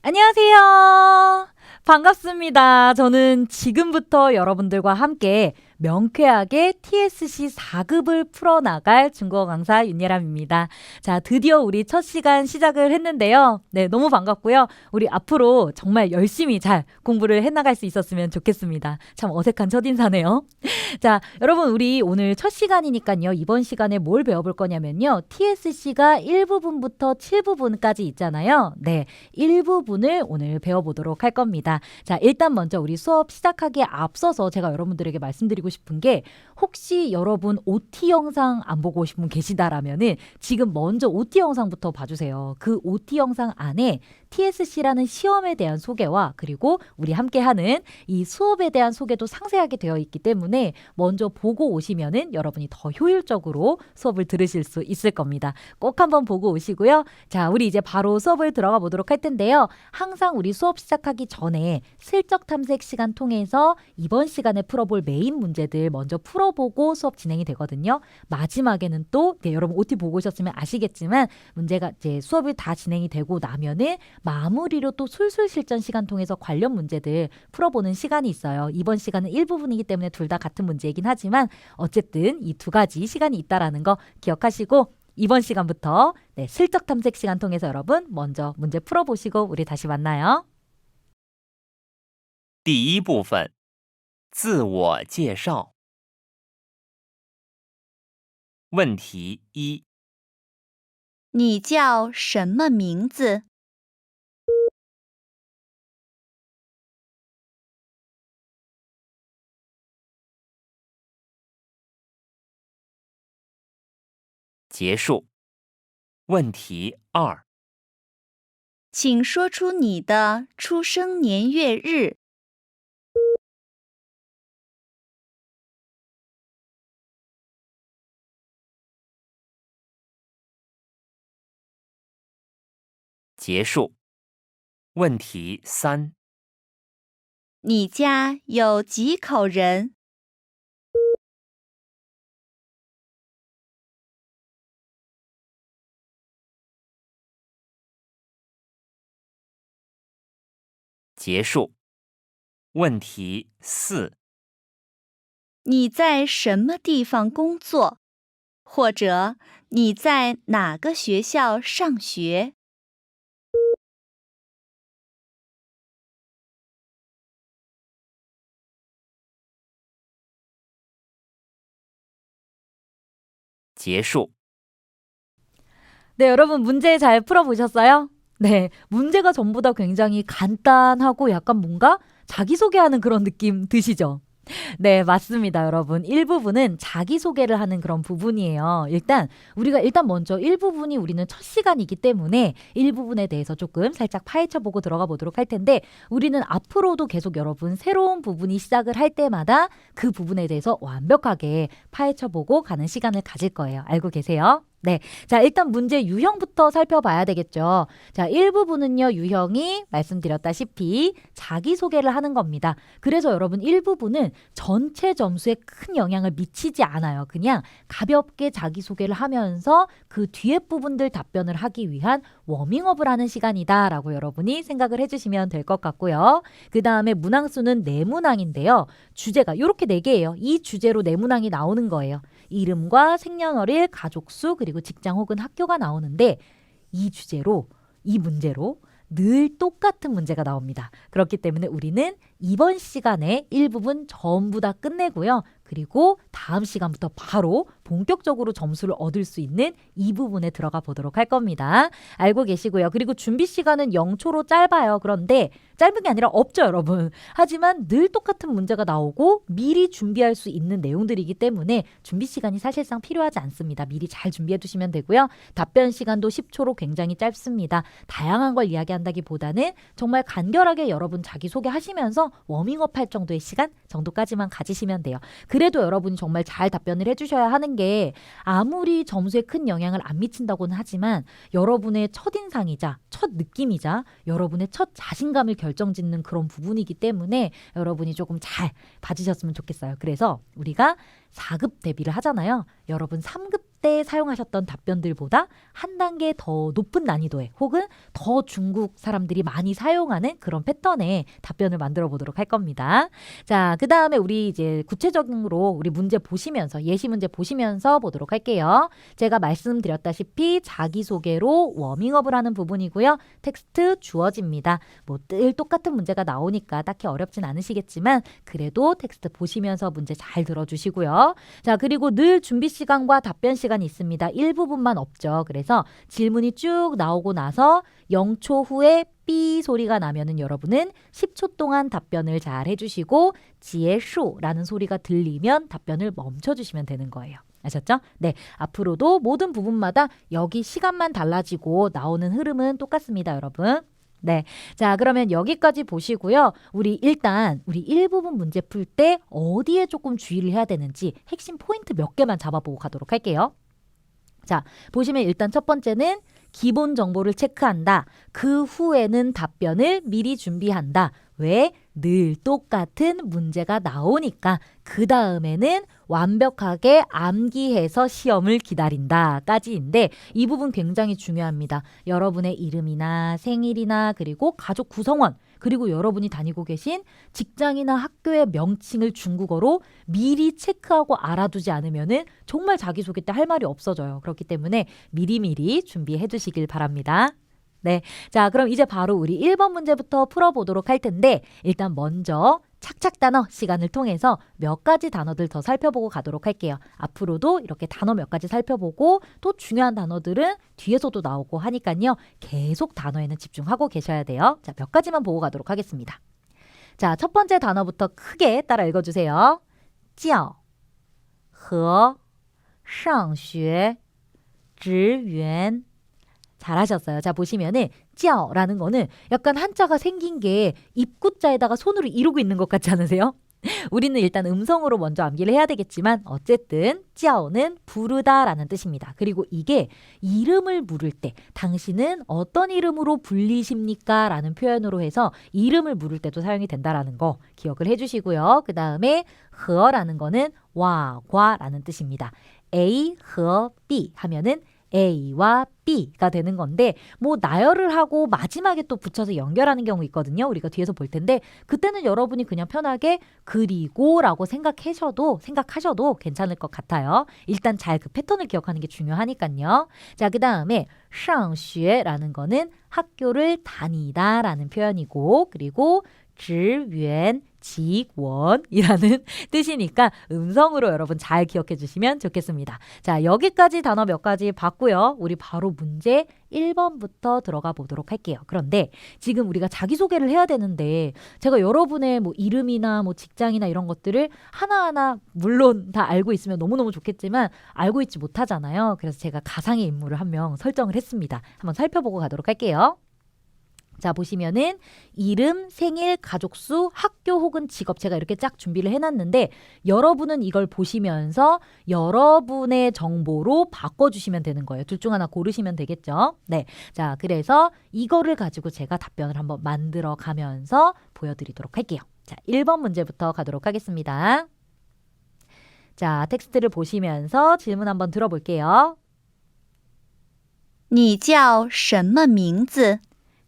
안녕하세요. 반갑습니다. 저는 지금부터 여러분들과 함께 명쾌하게 TSC 4급을 풀어나갈 중국어 강사 윤예람입니다. 자, 드디어 우리 첫 시간 시작을 했는데요. 네, 너무 반갑고요. 우리 앞으로 정말 열심히 잘 공부를 해나갈 수 있었으면 좋겠습니다. 참 어색한 첫인사네요. 자, 여러분 우리 오늘 첫 시간이니까요. 이번 시간에 뭘 배워볼 거냐면요. TSC가 1부분부터 7부분까지 있잖아요. 네, 1부분을 오늘 배워보도록 할 겁니다. 자, 일단 먼저 우리 수업 시작하기에 앞서서 제가 여러분들에게 말씀드리고 싶은 게 혹시 여러분 OT 영상 안 보고 오신 분 계시다라면은 지금 먼저 OT 영상부터 봐주세요. 그 OT 영상 안에 TSC라는 시험에 대한 소개와 그리고 우리 함께하는 이 수업에 대한 소개도 상세하게 되어 있기 때문에 먼저 보고 오시면은 여러분이 더 효율적으로 수업을 들으실 수 있을 겁니다. 꼭 한번 보고 오시고요. 자, 우리 이제 바로 수업을 들어가 보도록 할 텐데요. 항상 우리 수업 시작하기 전에 실적 탐색 시간 통해서 이번 시간에 풀어볼 메인 문제들 먼저 풀어보고 수업 진행이 되거든요. 마지막에는 또 여러분 OT 보고 오셨으면 아시겠지만 문제가 이제 수업이 다 진행이 되고 나면은 마무리로 또 술술 실전 시간 통해서 관련 문제들 풀어보는 시간이 있어요. 이번 시간은 1부분이기 때문에 둘 다 같은 문제이긴 하지만 어쨌든 이 두 가지 시간이 있다라는 거 기억하시고 이번 시간부터 네, 슬쩍 탐색 시간 통해서 여러분 먼저 문제 풀어보시고 우리 다시 만나요. 第一部分，自我介绍。问题一：你叫什么名字？结束。问题二：请说出你的出生年月日。结束。问题三：你家有几口人？结束。问题四：你在什么地方工作？或者你在哪个学校上学？结束。 네, 여러분 문제 잘 풀어보셨어요? 네, 문제가 전부 다 굉장히 간단하고 약간 뭔가 자기소개하는 그런 느낌 드시죠? 네, 맞습니다, 여러분. 일부분은 자기소개를 하는 그런 부분이에요. 우리가 먼저 일부분이 우리는 첫 시간이기 때문에 일부분에 대해서 조금 살짝 파헤쳐보고 들어가 보도록 할 텐데 우리는 앞으로도 계속 여러분 새로운 부분이 시작을 할 때마다 그 부분에 대해서 완벽하게 파헤쳐보고 가는 시간을 가질 거예요. 알고 계세요? 네. 자, 일단 문제 유형부터 살펴봐야 되겠죠. 자, 1부분은요, 유형이 말씀드렸다시피 자기소개를 하는 겁니다. 그래서 여러분 1부분은 전체 점수에 큰 영향을 미치지 않아요. 그냥 가볍게 자기소개를 하면서 그 뒤에 부분들 답변을 하기 위한 워밍업을 하는 시간이다라고 여러분이 생각을 해주시면 될 것 같고요. 그 다음에 문항수는 4문항인데요. 주제가 이렇게 4개예요. 이 주제로 4문항이 나오는 거예요. 이름과 생년월일, 가족수, 그리고 직장 혹은 학교가 나오는데 이 주제로, 이 문제로 늘 똑같은 문제가 나옵니다. 그렇기 때문에 우리는 이번 시간에 1부분 전부 다 끝내고요. 그리고 다음 시간부터 바로 본격적으로 점수를 얻을 수 있는 이 부분에 들어가 보도록 할 겁니다. 알고 계시고요. 그리고 준비 시간은 0초로 짧아요. 그런데 짧은 게 아니라 없죠, 여러분. 하지만 늘 똑같은 문제가 나오고 미리 준비할 수 있는 내용들이기 때문에 준비 시간이 사실상 필요하지 않습니다. 미리 잘 준비해 두시면 되고요. 답변 시간도 10초로 굉장히 짧습니다. 다양한 걸 이야기한다기보다는 정말 간결하게 여러분 자기소개하시면서 워밍업 할 정도의 시간 정도까지만 가지시면 돼요. 그래도 여러분이 정말 잘 답변을 해주셔야 하는 게 아무리 점수에 큰 영향을 안 미친다고는 하지만 여러분의 첫인상이자 첫 느낌이자 여러분의 첫 자신감을 결정짓는 그런 부분이기 때문에 여러분이 조금 잘 봐주셨으면 좋겠어요. 그래서 우리가 4급 대비를 하잖아요. 여러분 3급 때 사용하셨던 답변들보다 한 단계 더 높은 난이도의 혹은 더 중국 사람들이 많이 사용하는 그런 패턴의 답변을 만들어 보도록 할 겁니다. 자, 그 다음에 우리 이제 구체적으로 우리 문제 보시면서 예시 문제 보시면서 보도록 할게요. 제가 말씀드렸다시피 자기소개로 워밍업을 하는 부분이고요. 텍스트 주어집니다. 뭐 늘 똑같은 문제가 나오니까 딱히 어렵진 않으시겠지만 그래도 텍스트 보시면서 문제 잘 들어주시고요. 자, 그리고 늘 준비 시간과 답변 시간이 있습니다. 1부분만 없죠. 그래서 질문이 쭉 나오고 나서 0초 후에 삐 소리가 나면은 여러분은 10초 동안 답변을 잘 해주시고 지혜수라는 소리가 들리면 답변을 멈춰주시면 되는 거예요. 아셨죠? 네, 앞으로도 모든 부분마다 여기 시간만 달라지고 나오는 흐름은 똑같습니다, 여러분. 네. 자, 그러면 여기까지 보시고요. 우리 1부분 문제 풀 때 어디에 조금 주의를 해야 되는지 핵심 포인트 몇 개만 잡아보고 가도록 할게요. 자, 보시면 일단 첫 번째는 기본 정보를 체크한다. 그 후에는 답변을 미리 준비한다. 왜? 늘 똑같은 문제가 나오니까 그 다음에는 완벽하게 암기해서 시험을 기다린다까지인데 이 부분 굉장히 중요합니다. 여러분의 이름이나 생일이나 그리고 가족 구성원 그리고 여러분이 다니고 계신 직장이나 학교의 명칭을 중국어로 미리 체크하고 알아두지 않으면은 정말 자기소개 때 할 말이 없어져요. 그렇기 때문에 미리미리 준비해 두시길 바랍니다. 네. 자, 그럼 이제 바로 우리 1번 문제부터 풀어보도록 할 텐데 일단 먼저 착착 단어 시간을 통해서 몇 가지 단어들 더 살펴보고 가도록 할게요. 앞으로도 이렇게 단어 몇 가지 살펴보고 또 중요한 단어들은 뒤에서도 나오고 하니까요. 계속 단어에는 집중하고 계셔야 돼요. 자, 몇 가지만 보고 가도록 하겠습니다. 자, 첫 번째 단어부터 크게 따라 읽어주세요. 教和上学职员 잘하셨어요. 자, 보시면은 教라는 거는 약간 한자가 생긴 게 입구자에다가 손으로 이루고 있는 것 같지 않으세요? 우리는 일단 음성으로 먼저 암기를 해야 되겠지만 어쨌든 教는 부르다라는 뜻입니다. 그리고 이게 이름을 물을 때 당신은 어떤 이름으로 불리십니까? 라는 표현으로 해서 이름을 물을 때도 사용이 된다라는 거 기억을 해주시고요. 그 다음에 和라는 거는 와, 과라는 뜻입니다. A, 和, B 하면은 A와 B가 되는 건데 뭐 나열을 하고 마지막에 또 붙여서 연결하는 경우 있거든요. 우리가 뒤에서 볼 텐데 그때는 여러분이 그냥 편하게 그리고라고 생각하셔도 괜찮을 것 같아요. 일단 잘 그 패턴을 기억하는 게 중요하니까요. 자, 그 다음에 上学라는 거는 학교를 다니다라는 표현이고 그리고 职员 직원이라는 뜻이니까 음성으로 여러분 잘 기억해 주시면 좋겠습니다. 자, 여기까지 단어 몇 가지 봤고요. 우리 바로 문제 1번부터 들어가 보도록 할게요. 그런데 지금 우리가 자기소개를 해야 되는데 제가 여러분의 뭐 이름이나 뭐 직장이나 이런 것들을 하나하나 물론 다 알고 있으면 너무너무 좋겠지만 알고 있지 못하잖아요. 그래서 제가 가상의 인물을 한 명 설정을 했습니다. 한번 살펴보고 가도록 할게요. 자, 보시면은 이름, 생일, 가족수, 학교 혹은 직업 제가 이렇게 쫙 준비를 해놨는데 여러분은 이걸 보시면서 여러분의 정보로 바꿔주시면 되는 거예요. 둘 중 하나 고르시면 되겠죠. 네, 자, 그래서 이거를 가지고 제가 답변을 한번 만들어 가면서 보여드리도록 할게요. 자, 1번 문제부터 가도록 하겠습니다. 자, 텍스트를 보시면서 질문 한번 들어볼게요. 你叫什么名字？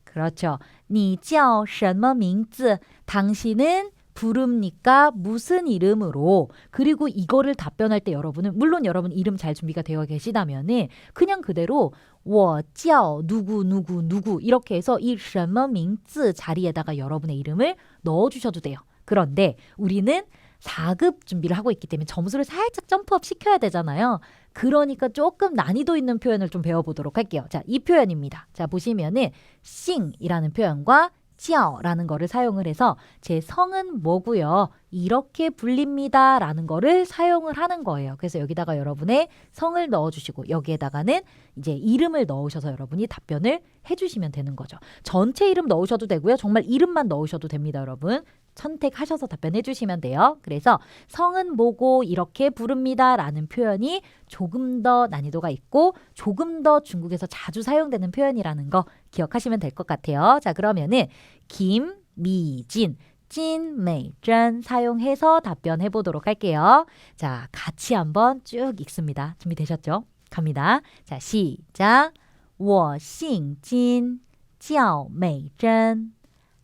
그렇죠. 你叫什么名字? 당신은 부릅니까? 무슨 이름으로? 그리고 이거를 답변할 때 여러분은 물론 여러분 이름 잘 준비가 되어 계시다면은 그냥 그대로 我叫 누구 이렇게 해서 이 什么名字 자리에다가 여러분의 이름을 넣어주셔도 돼요. 그런데 우리는 4급 준비를 하고 있기 때문에 점수를 살짝 점프업 시켜야 되잖아요. 그러니까 조금 난이도 있는 표현을 좀 배워보도록 할게요. 자, 이 표현입니다. 자, 보시면은 싱이라는 표현과 叫라는 거를 사용을 해서 제 성은 뭐고요? 이렇게 불립니다 라는 거를 사용을 하는 거예요. 그래서 여기다가 여러분의 성을 넣어주시고 여기에다가는 이제 이름을 넣으셔서 여러분이 답변을 해주시면 되는 거죠. 전체 이름 넣으셔도 되고요. 정말 이름만 넣으셔도 됩니다, 여러분. 선택하셔서 답변해 주시면 돼요. 그래서 성은 뭐고 이렇게 부릅니다 라는 표현이 조금 더 난이도가 있고 조금 더 중국에서 자주 사용되는 표현이라는 거 기억하시면 될 것 같아요. 자, 그러면은 김미진, 찐메이전 사용해서 답변해 보도록 할게요. 자, 같이 한번 쭉 읽습니다. 준비되셨죠? 갑니다. 자, 시작. 我姓金叫美珍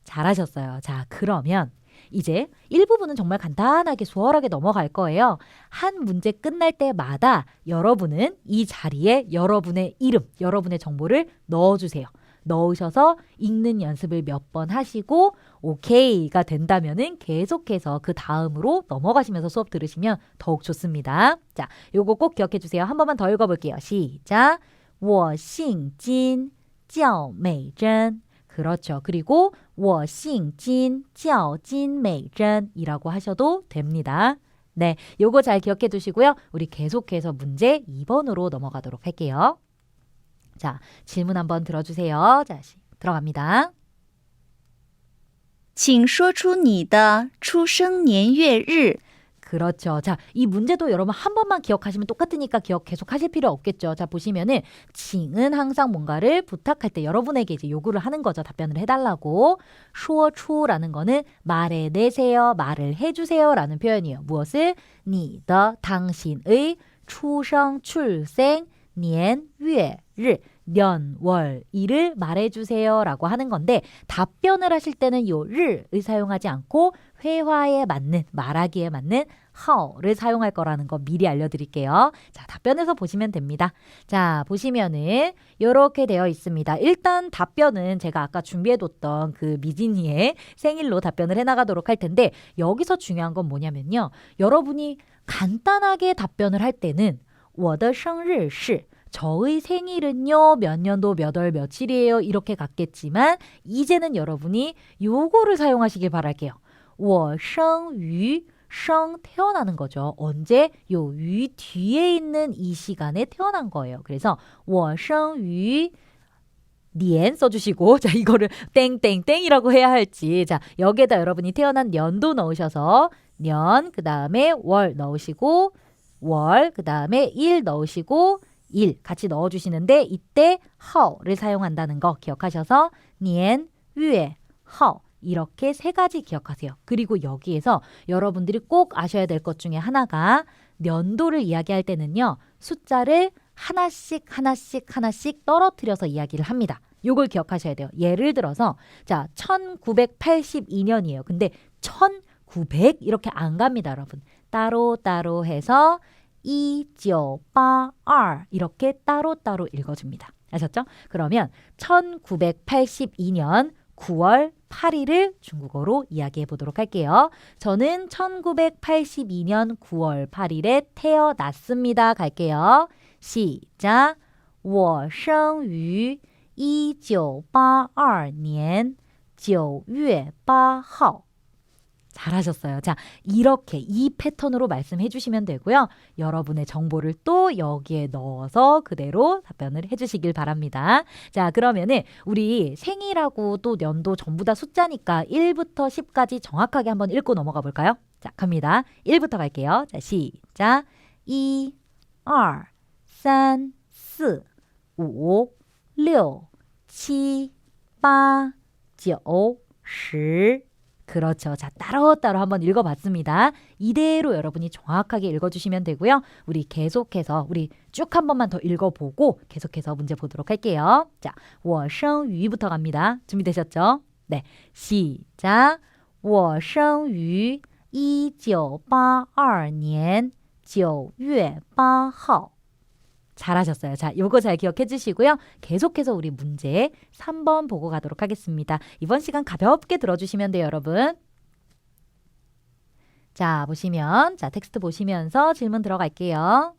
잘하셨어요. 자, 그러면 이제 일부분은 정말 간단하게 수월하게 넘어갈 거예요. 한 문제 끝날 때마다 여러분은 이 자리에 여러분의 이름, 여러분의 정보를 넣어주세요. 넣으셔서 읽는 연습을 몇 번 하시고 오케이가 된다면은 계속해서 그 다음으로 넘어가시면서 수업 들으시면 더욱 좋습니다. 자, 요거 꼭 기억해 주세요. 한 번만 더 읽어볼게요. 시작. 我姓金叫美珍 그렇죠. 그리고 我姓金叫金美珍이라고 하셔도 됩니다. 네, 요거 잘 기억해 두시고요. 우리 계속해서 문제 2번으로 넘어가도록 할게요. 자, 질문 한번 들어주세요. 자, 들어갑니다. 请说出你的出生年月日。 그렇죠. 자, 이 문제도 여러분 한 번만 기억하시면 똑같으니까 기억 계속 하실 필요 없겠죠. 자, 보시면은 칭은 항상 뭔가를 부탁할 때 여러분에게 이제 요구를 하는 거죠. 답변을 해달라고. 说出라는 거는 말해내세요, 말을 해주세요 라는 표현이에요. 무엇을? 你的 당신의 出生 출생 年月日 년, 월, 일을 말해주세요 라고 하는 건데 답변을 하실 때는 요 를 사용하지 않고 회화에 맞는, 말하기에 맞는 how를 사용할 거라는 거 미리 알려드릴게요. 자, 답변에서 보시면 됩니다. 자, 보시면은 이렇게 되어 있습니다. 일단 답변은 제가 아까 준비해뒀던 그 미진이의 생일로 답변을 해나가도록 할 텐데 여기서 중요한 건 뭐냐면요. 여러분이 간단하게 답변을 할 때는 我的生日是 저의 생일은요 몇 년도 몇 월 며칠이에요 이렇게 갔겠지만 이제는 여러분이 요거를 사용하시길 바랄게요. 我生于 성 태어나는 거죠. 언제? 요 위 뒤에 있는 이 시간에 태어난 거예요. 그래서 我生于 年 써주시고 자 이거를 땡땡땡이라고 해야 할지 자 여기에다 여러분이 태어난 년도 넣으셔서 년 그 다음에 월 넣으시고 월 그 다음에 일 넣으시고 일 같이 넣어주시는데 이때 how를 사용한다는 거 기억하셔서 年月 how 이렇게 세 가지 기억하세요. 그리고 여기에서 여러분들이 꼭 아셔야 될 것 중에 하나가 년도를 이야기할 때는요. 숫자를 하나씩 떨어뜨려서 이야기를 합니다. 요걸 기억하셔야 돼요. 예를 들어서 자 1982년이에요. 근데 1900 이렇게 안 갑니다. 여러분. 따로 해서 1982 이렇게 따로 읽어줍니다. 아셨죠? 그러면 1982년 9월 8일을 중국어로 이야기해 보도록 할게요. 저는 1982년 9월 8일에 태어났습니다. 갈게요. 시작. 我生于1982年9月8号 잘하셨어요. 자, 이렇게 이 패턴으로 말씀해 주시면 되고요. 여러분의 정보를 또 여기에 넣어서 그대로 답변을 해 주시길 바랍니다. 자, 그러면은 우리 생일하고 또 연도 전부 다 숫자니까 1부터 10까지 정확하게 한번 읽고 넘어가 볼까요? 자, 갑니다. 1부터 갈게요. 자, 시작. 1, 2, 3, 4, 5, 6, 7, 8, 9, 10 그렇죠. 자, 따로 한번 읽어봤습니다. 이대로 여러분이 정확하게 읽어주시면 되고요. 우리 계속해서 우리 쭉 한 번만 더 읽어보고 계속해서 문제 보도록 할게요. 자, 我生于부터 갑니다. 준비되셨죠? 네, 시작. 我生于1982年9月8号 잘하셨어요. 자, 요거 잘 기억해 주시고요. 계속해서 우리 문제 3번 보고 가도록 하겠습니다. 이번 시간 가볍게 들어주시면 돼요, 여러분. 자, 보시면 자 텍스트 보시면서 질문 들어갈게요.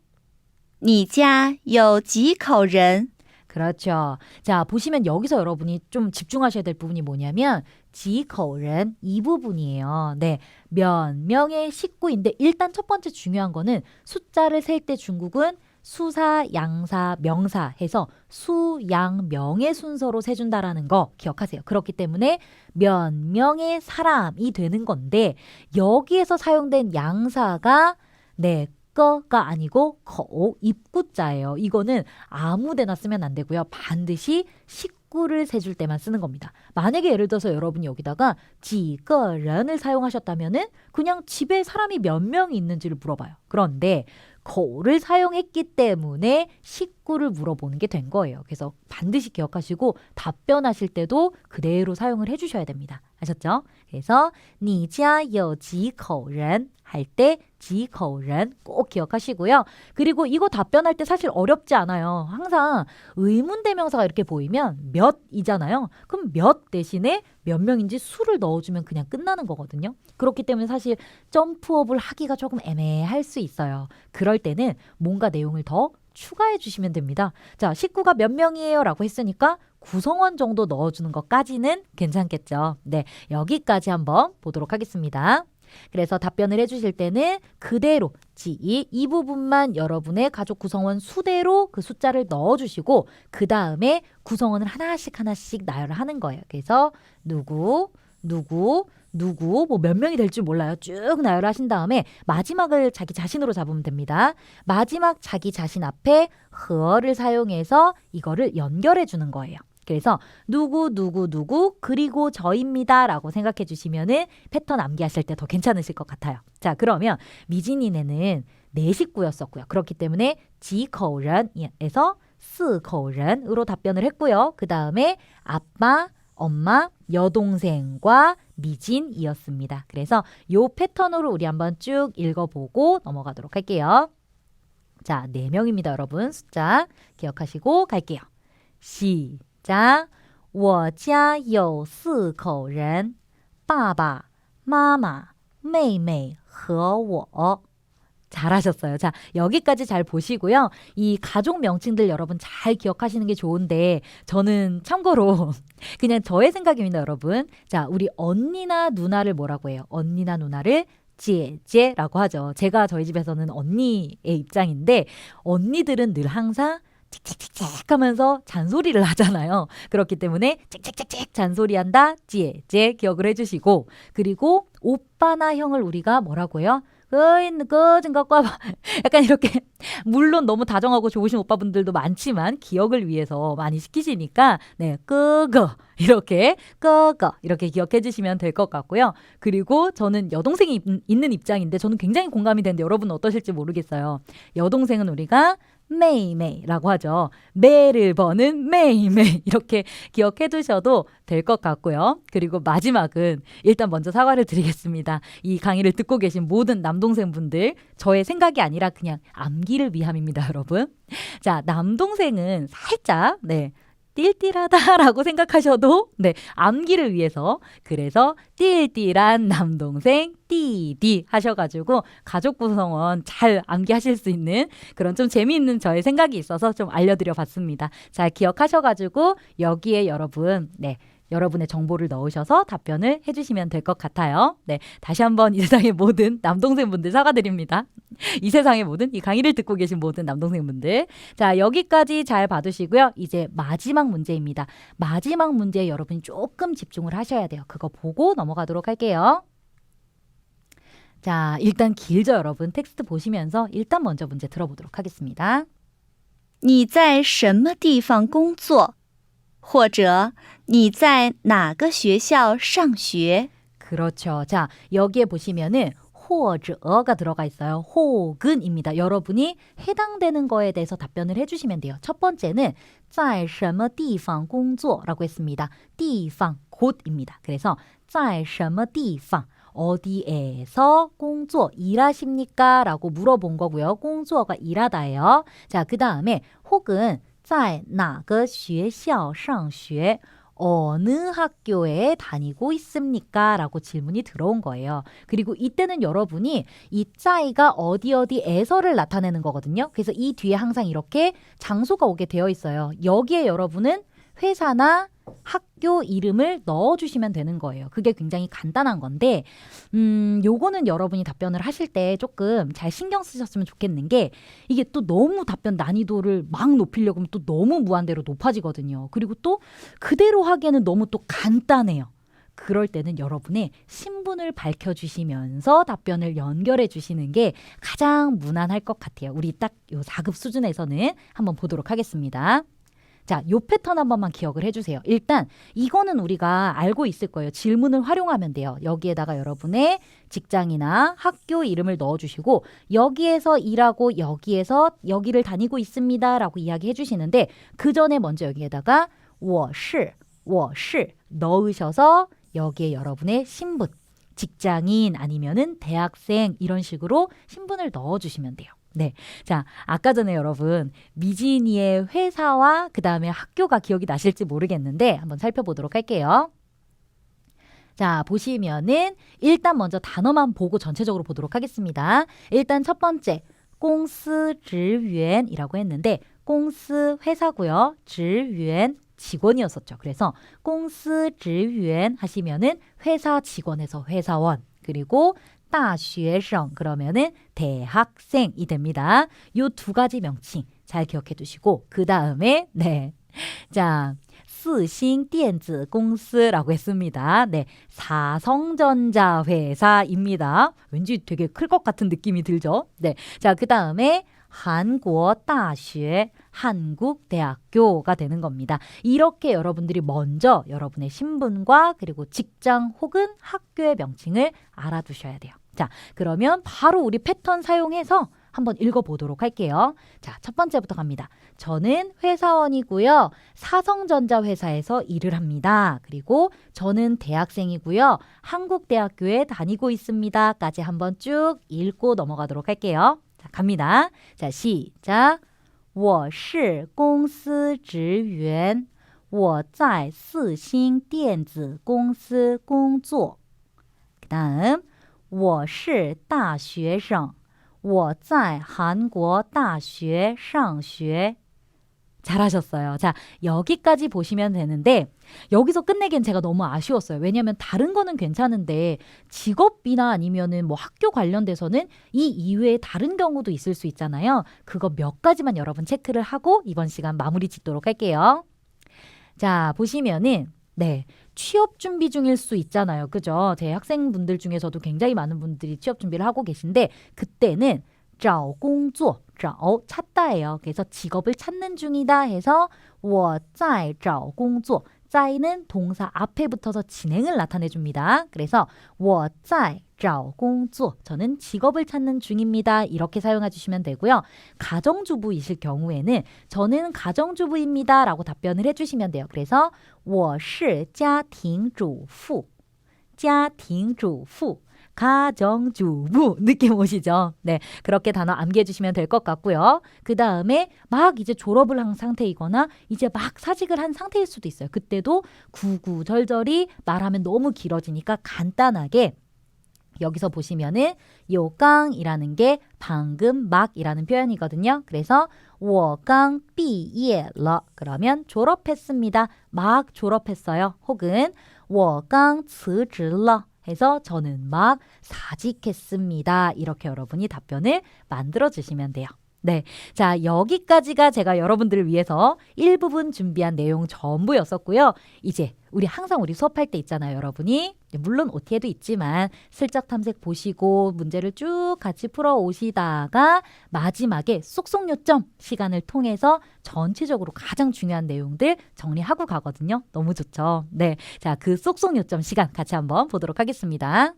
你家有几口人？ 그렇죠. 자, 보시면 여기서 여러분이 좀 집중하셔야 될 부분이 뭐냐면 지口人이 부분이에요. 네, 몇 명의 식구인데 일단 첫 번째 중요한 거는 숫자를 셀 때 중국은 수사, 양사, 명사 해서 수, 양, 명의 순서로 세준다라는 거 기억하세요. 그렇기 때문에 몇 명의 사람이 되는 건데 여기에서 사용된 양사가 네, 거가 아니고 거, 입구자예요. 이거는 아무 데나 쓰면 안 되고요. 반드시 식구를 세줄 때만 쓰는 겁니다. 만약에 예를 들어서 여러분이 여기다가 지거런을 사용하셨다면은 그냥 집에 사람이 몇 명이 있는지를 물어봐요. 그런데 거를 사용했기 때문에 식구를 물어보는 게 된 거예요. 그래서 반드시 기억하시고 답변하실 때도 그대로 사용을 해주셔야 됩니다. 아셨죠? 그래서 你家有几口人 할 때 지口人꼭 기억하시고요. 그리고 이거 답변할 때 사실 어렵지 않아요. 항상 의문대명사가 이렇게 보이면 몇이잖아요. 그럼 몇 대신에 몇 명인지 수를 넣어주면 그냥 끝나는 거거든요. 그렇기 때문에 사실 점프업을 하기가 조금 애매할 수 있어요. 그럴 때는 뭔가 내용을 더 추가해 주시면 됩니다. 자, 식구가 몇 명이에요? 라고 했으니까 구성원 정도 넣어주는 것까지는 괜찮겠죠. 네, 여기까지 한번 보도록 하겠습니다. 그래서 답변을 해주실 때는 그대로 이 부분만 여러분의 가족 구성원 수대로 그 숫자를 넣어주시고 그 다음에 구성원을 하나씩 나열을 하는 거예요. 그래서 누구 뭐 몇 명이 될 줄 몰라요. 쭉 나열하신 다음에 마지막을 자기 자신으로 잡으면 됩니다. 마지막 자기 자신 앞에 허를 사용해서 이거를 연결해 주는 거예요. 그래서 누구 그리고 저입니다 라고 생각해 주시면은 패턴 암기하실 때 더 괜찮으실 것 같아요. 자, 그러면 미진이네는 네 식구였었고요. 그렇기 때문에 지커런에서 4口人으로 답변을 했고요. 그 다음에 아빠, 엄마, 여동생과 미진이었습니다. 그래서 요 패턴으로 우리 한번 쭉 읽어보고 넘어가도록 할게요. 자, 4명입니다, 여러분. 숫자 기억하시고 갈게요. 시작. 我家有4口人，爸爸、妈妈、妹妹和我。 잘하셨어요. 자, 여기까지 잘 보시고요. 이 가족 명칭들 여러분 잘 기억하시는 게 좋은데 저는 참고로 그냥 저의 생각입니다, 여러분. 자, 우리 언니나 누나를 뭐라고 해요? 언니나 누나를 제제라고 하죠. 제가 저희 집에서는 언니의 입장인데 언니들은 늘 항상 칙칙칙칙 하면서 잔소리를 하잖아요. 그렇기 때문에 칙칙칙칙 잔소리한다. 제제 기억을 해주시고 그리고 오빠나 형을 우리가 뭐라고 해요? 좀 갖고 와봐. 약간 이렇게 물론 너무 다정하고 좋으신 오빠분들도 많지만 기억을 위해서 많이 시키시니까 네, 끄거 이렇게 끄거 이렇게 기억해 주시면 될 것 같고요. 그리고 저는 여동생이 있는 입장인데 저는 굉장히 공감이 되는데 여러분은 어떠실지 모르겠어요. 여동생은 우리가 메이메이라고 하죠. 매를 버는 메이메이 이렇게 기억해 두셔도 될 것 같고요. 그리고 마지막은 일단 먼저 사과를 드리겠습니다. 이 강의를 듣고 계신 모든 남동생분들 저의 생각이 아니라 그냥 암기를 위함입니다, 여러분. 자, 남동생은 살짝 띨띨하다라고 생각하셔도 암기를 위해서 그래서 띨띨한 남동생 띠디 하셔가지고 가족 구성원 잘 암기하실 수 있는 그런 좀 재미있는 저의 생각이 있어서 좀 알려드려 봤습니다. 잘 기억하셔가지고 여기에 여러분의 정보를 넣으셔서 답변을 해주시면 될 것 같아요. 네, 다시 한번 이 세상의 모든 남동생분들 사과드립니다. 이 세상의 모든 이 강의를 듣고 계신 모든 남동생분들. 자, 여기까지 잘 봐두시고요. 이제 마지막 문제입니다. 마지막 문제에 여러분이 조금 집중을 하셔야 돼요. 그거 보고 넘어가도록 할게요. 자, 일단 길죠, 여러분. 텍스트 보시면서 일단 먼저 문제 들어보도록 하겠습니다. 你在什么地方工作？或者你在哪个学校上学？ 그렇죠. 자, 여기에 보시면은 或者가 들어가 있어요. 혹은입니다. 여러분이 해당되는 거에 대해서 답변을 해주시면 돼요. 첫 번째는 在什么地方工作라고 했습니다. 地方 곳입니다. 그래서 在什么地方 어디에서 工作 일하십니까? 라고 물어본 거고요. 工作가 일하다예요. 자, 그 다음에 혹은 在哪个学校上学? 어느 학교에 다니고 있습니까? 라고 질문이 들어온 거예요. 그리고 이때는 여러분이 이 짜이가 어디에서를 나타내는 거거든요. 그래서 이 뒤에 항상 이렇게 장소가 오게 되어 있어요. 여기에 여러분은 회사나 학교 이름을 넣어주시면 되는 거예요. 그게 굉장히 간단한 건데 요거는 여러분이 답변을 하실 때 조금 잘 신경 쓰셨으면 좋겠는 게 이게 또 너무 답변 난이도를 막 높이려고 하면 또 너무 무한대로 높아지거든요. 그리고 또 그대로 하기에는 너무 또 간단해요. 그럴 때는 여러분의 신분을 밝혀주시면서 답변을 연결해 주시는 게 가장 무난할 것 같아요. 우리 딱 요 4급 수준에서는 한번 보도록 하겠습니다. 자, 요 패턴 한 번만 기억을 해주세요. 일단 이거는 우리가 알고 있을 거예요. 질문을 활용하면 돼요. 여기에다가 여러분의 직장이나 학교 이름을 넣어주시고 여기에서 일하고 여기를 다니고 있습니다 라고 이야기해 주시는데 그 전에 먼저 여기에다가 我是 넣으셔서 여기에 여러분의 신분, 직장인 아니면은 대학생 이런 식으로 신분을 넣어주시면 돼요. 네. 자, 아까 전에 여러분 미진이의 회사와 그 다음에 학교가 기억이 나실지 모르겠는데 한번 살펴보도록 할게요. 자, 보시면은 일단 먼저 단어만 보고 전체적으로 보도록 하겠습니다. 일단 첫 번째, 公司职员이라고 했는데 公司회사고요. 职员직원이었었죠. 그래서 公司职员하시면은 회사 직원에서 회사원 그리고 大学生 그러면은 대학생이 됩니다. 요 두 가지 명칭 잘 기억해 두시고 그 다음에 자, 四星电子公司라고 했습니다. 네, 사성전자 회사입니다. 왠지 되게 클 것 같은 느낌이 들죠? 네, 자, 그 다음에 한국大学 한국대학교가 되는 겁니다. 이렇게 여러분들이 먼저 여러분의 신분과 그리고 직장 혹은 학교의 명칭을 알아두셔야 돼요. 자, 그러면 바로 우리 패턴 사용해서 한번 읽어보도록 할게요. 자, 첫 번째부터 갑니다. 저는 회사원이고요. 사성전자 회사에서 일을 합니다. 그리고 저는 대학생이고요. 한국대학교에 다니고 있습니다. 까지 한번 쭉 읽고 넘어가도록 할게요. 자, 갑니다. 자, 시작. 我是公司职员我在四星电子公司工作 그다음 我是大学生我在韩国大学上学 잘하셨어요. 자, 여기까지 보시면 되는데 여기서 끝내기엔 제가 너무 아쉬웠어요. 왜냐하면 다른 거는 괜찮은데 직업이나 아니면은 뭐 학교 관련돼서는 이 이외에 다른 경우도 있을 수 있잖아요. 그거 몇 가지만 여러분 체크를 하고 이번 시간 마무리 짓도록 할게요. 자, 보시면은 네, 취업 준비 중일 수 있잖아요. 그죠? 대학생분들 중에서도 굉장히 많은 분들이 취업 준비를 하고 계신데 그때는 找工作, 找 찾다예요. 그래서 직업을 찾는 중이다 해서 我在找工作. 在는 동사 앞에 붙어서 진행을 나타내 줍니다. 그래서 我在找工作. 저는 직업을 찾는 중입니다. 이렇게 사용해 주시면 되고요. 가정주부이실 경우에는 저는 가정주부입니다. 라고 답변을 해주시면 돼요. 그래서 我是家庭主妇. 家庭主妇. 가정주부 느낌 오시죠? 네, 그렇게 단어 암기해 주시면 될 것 같고요. 그 다음에 막 이제 졸업을 한 상태이거나 이제 막 사직을 한 상태일 수도 있어요. 그때도 구구절절히 말하면 너무 길어지니까 간단하게 여기서 보시면은 요강이라는 게 방금 막이라는 표현이거든요. 그래서 我刚毕业了 그러면 졸업했습니다. 막 졸업했어요. 혹은 我刚辞职了 해서 저는 막 사직했습니다. 이렇게 여러분이 답변을 만들어 주시면 돼요. 네. 자, 여기까지가 제가 여러분들을 위해서 일부분 준비한 내용 전부였었고요. 이제 우리 항상 우리 수업할 때 있잖아요, 여러분이. 물론 OT에도 있지만 슬쩍 탐색 보시고 문제를 쭉 같이 풀어 오시다가 마지막에 쏙쏙 요점 시간을 통해서 전체적으로 가장 중요한 내용들 정리하고 가거든요. 너무 좋죠. 네. 자, 그 쏙쏙 요점 시간 같이 한번 보도록 하겠습니다.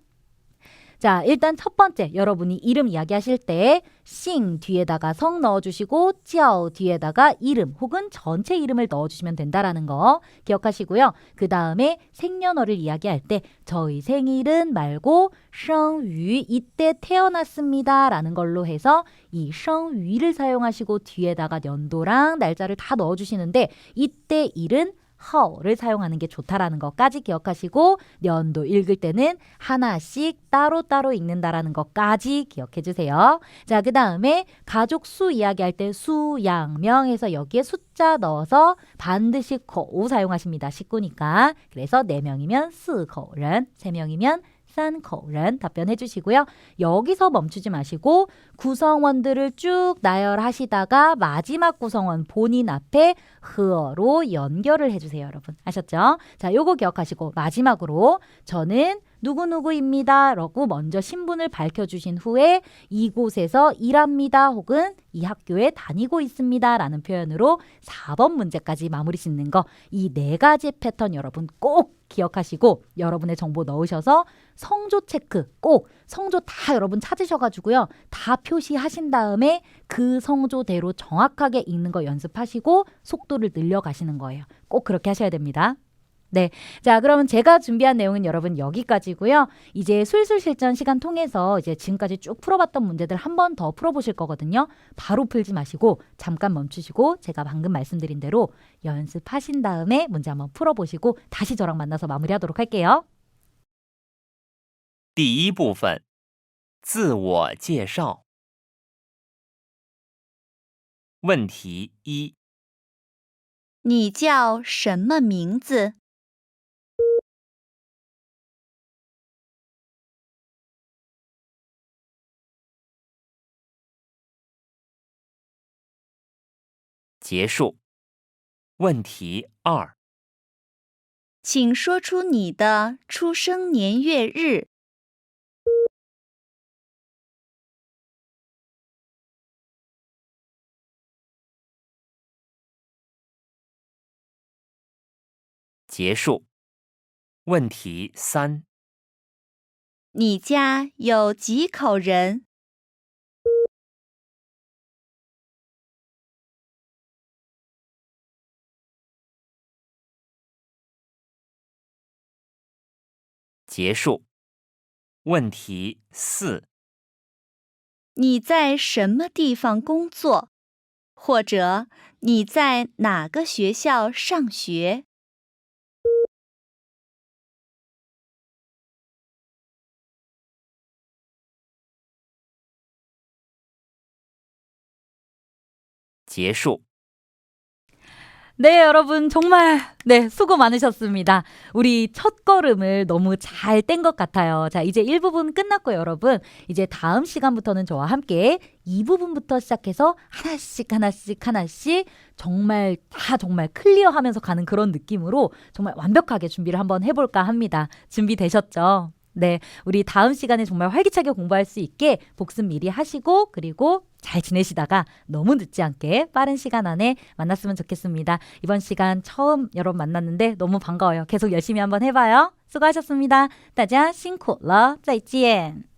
자, 일단 첫 번째 여러분이 이름 이야기하실 때 싱 뒤에다가 성 넣어주시고 찌ao 뒤에다가 이름 혹은 전체 이름을 넣어주시면 된다라는 거 기억하시고요. 그 다음에 생년월일 이야기할 때 저희 생일은 말고 생유 이때 태어났습니다 라는 걸로 해서 이 생유를 사용하시고 뒤에다가 연도랑 날짜를 다 넣어주시는데 이때 일은 허를 사용하는 게 좋다라는 것까지 기억하시고 연도 읽을 때는 하나씩 따로따로 읽는다라는 것까지 기억해 주세요. 자, 그 다음에 가족 수 이야기할 때 수, 양, 명에서 여기에 숫자 넣어서 반드시 거 사용하십니다. 식구니까. 그래서 4명이면 4口人, 3명이면 3口人 답변해 주시고요. 여기서 멈추지 마시고 구성원들을 쭉 나열하시다가 마지막 구성원 본인 앞에 흐어로 연결을 해주세요. 여러분 아셨죠? 자, 요거 기억하시고 마지막으로 저는 누구누구입니다 라고 먼저 신분을 밝혀주신 후에 이곳에서 일합니다 혹은 이 학교에 다니고 있습니다 라는 표현으로 4번 문제까지 마무리 짓는 거 이 4가지 패턴 여러분 꼭 기억하시고 여러분의 정보 넣으셔서 성조 체크 꼭 성조 다 여러분 찾으셔가지고요. 다 표시하신 다음에 그 성조대로 정확하게 읽는 거 연습하시고 속도를 늘려가시는 거예요. 꼭 그렇게 하셔야 됩니다. 네. 자, 그러면 제가 준비한 내용은 여러분 여기까지고요. 이제 술술 실전 시간 통해서 이제 지금까지 쭉 풀어봤던 문제들 한 번 더 풀어보실 거거든요. 바로 풀지 마시고 잠깐 멈추시고 제가 방금 말씀드린 대로 연습하신 다음에 문제 한번 풀어보시고 다시 저랑 만나서 마무리하도록 할게요. 第一部分，自我介绍。问题一：你叫什么名字？结束。问题二：请说出你的出生年月日。结束。问题三：你家有几口人？结束。问题4，你在什么地方工作？或者你在哪个学校上学？结束。 네, 여러분 정말 수고 많으셨습니다. 우리 첫 걸음을 너무 잘 뗀 것 같아요. 자, 이제 1부분 끝났고요, 여러분. 이제 다음 시간부터는 저와 함께 2부분부터 시작해서 하나씩 정말 클리어하면서 가는 그런 느낌으로 정말 완벽하게 준비를 한번 해볼까 합니다. 준비되셨죠? 네, 우리 다음 시간에 정말 활기차게 공부할 수 있게 복습 미리 하시고 그리고 잘 지내시다가 너무 늦지 않게 빠른 시간 안에 만났으면 좋겠습니다. 이번 시간 처음 여러분 만났는데 너무 반가워요. 계속 열심히 한번 해봐요. 수고하셨습니다. 大家辛苦了，再见。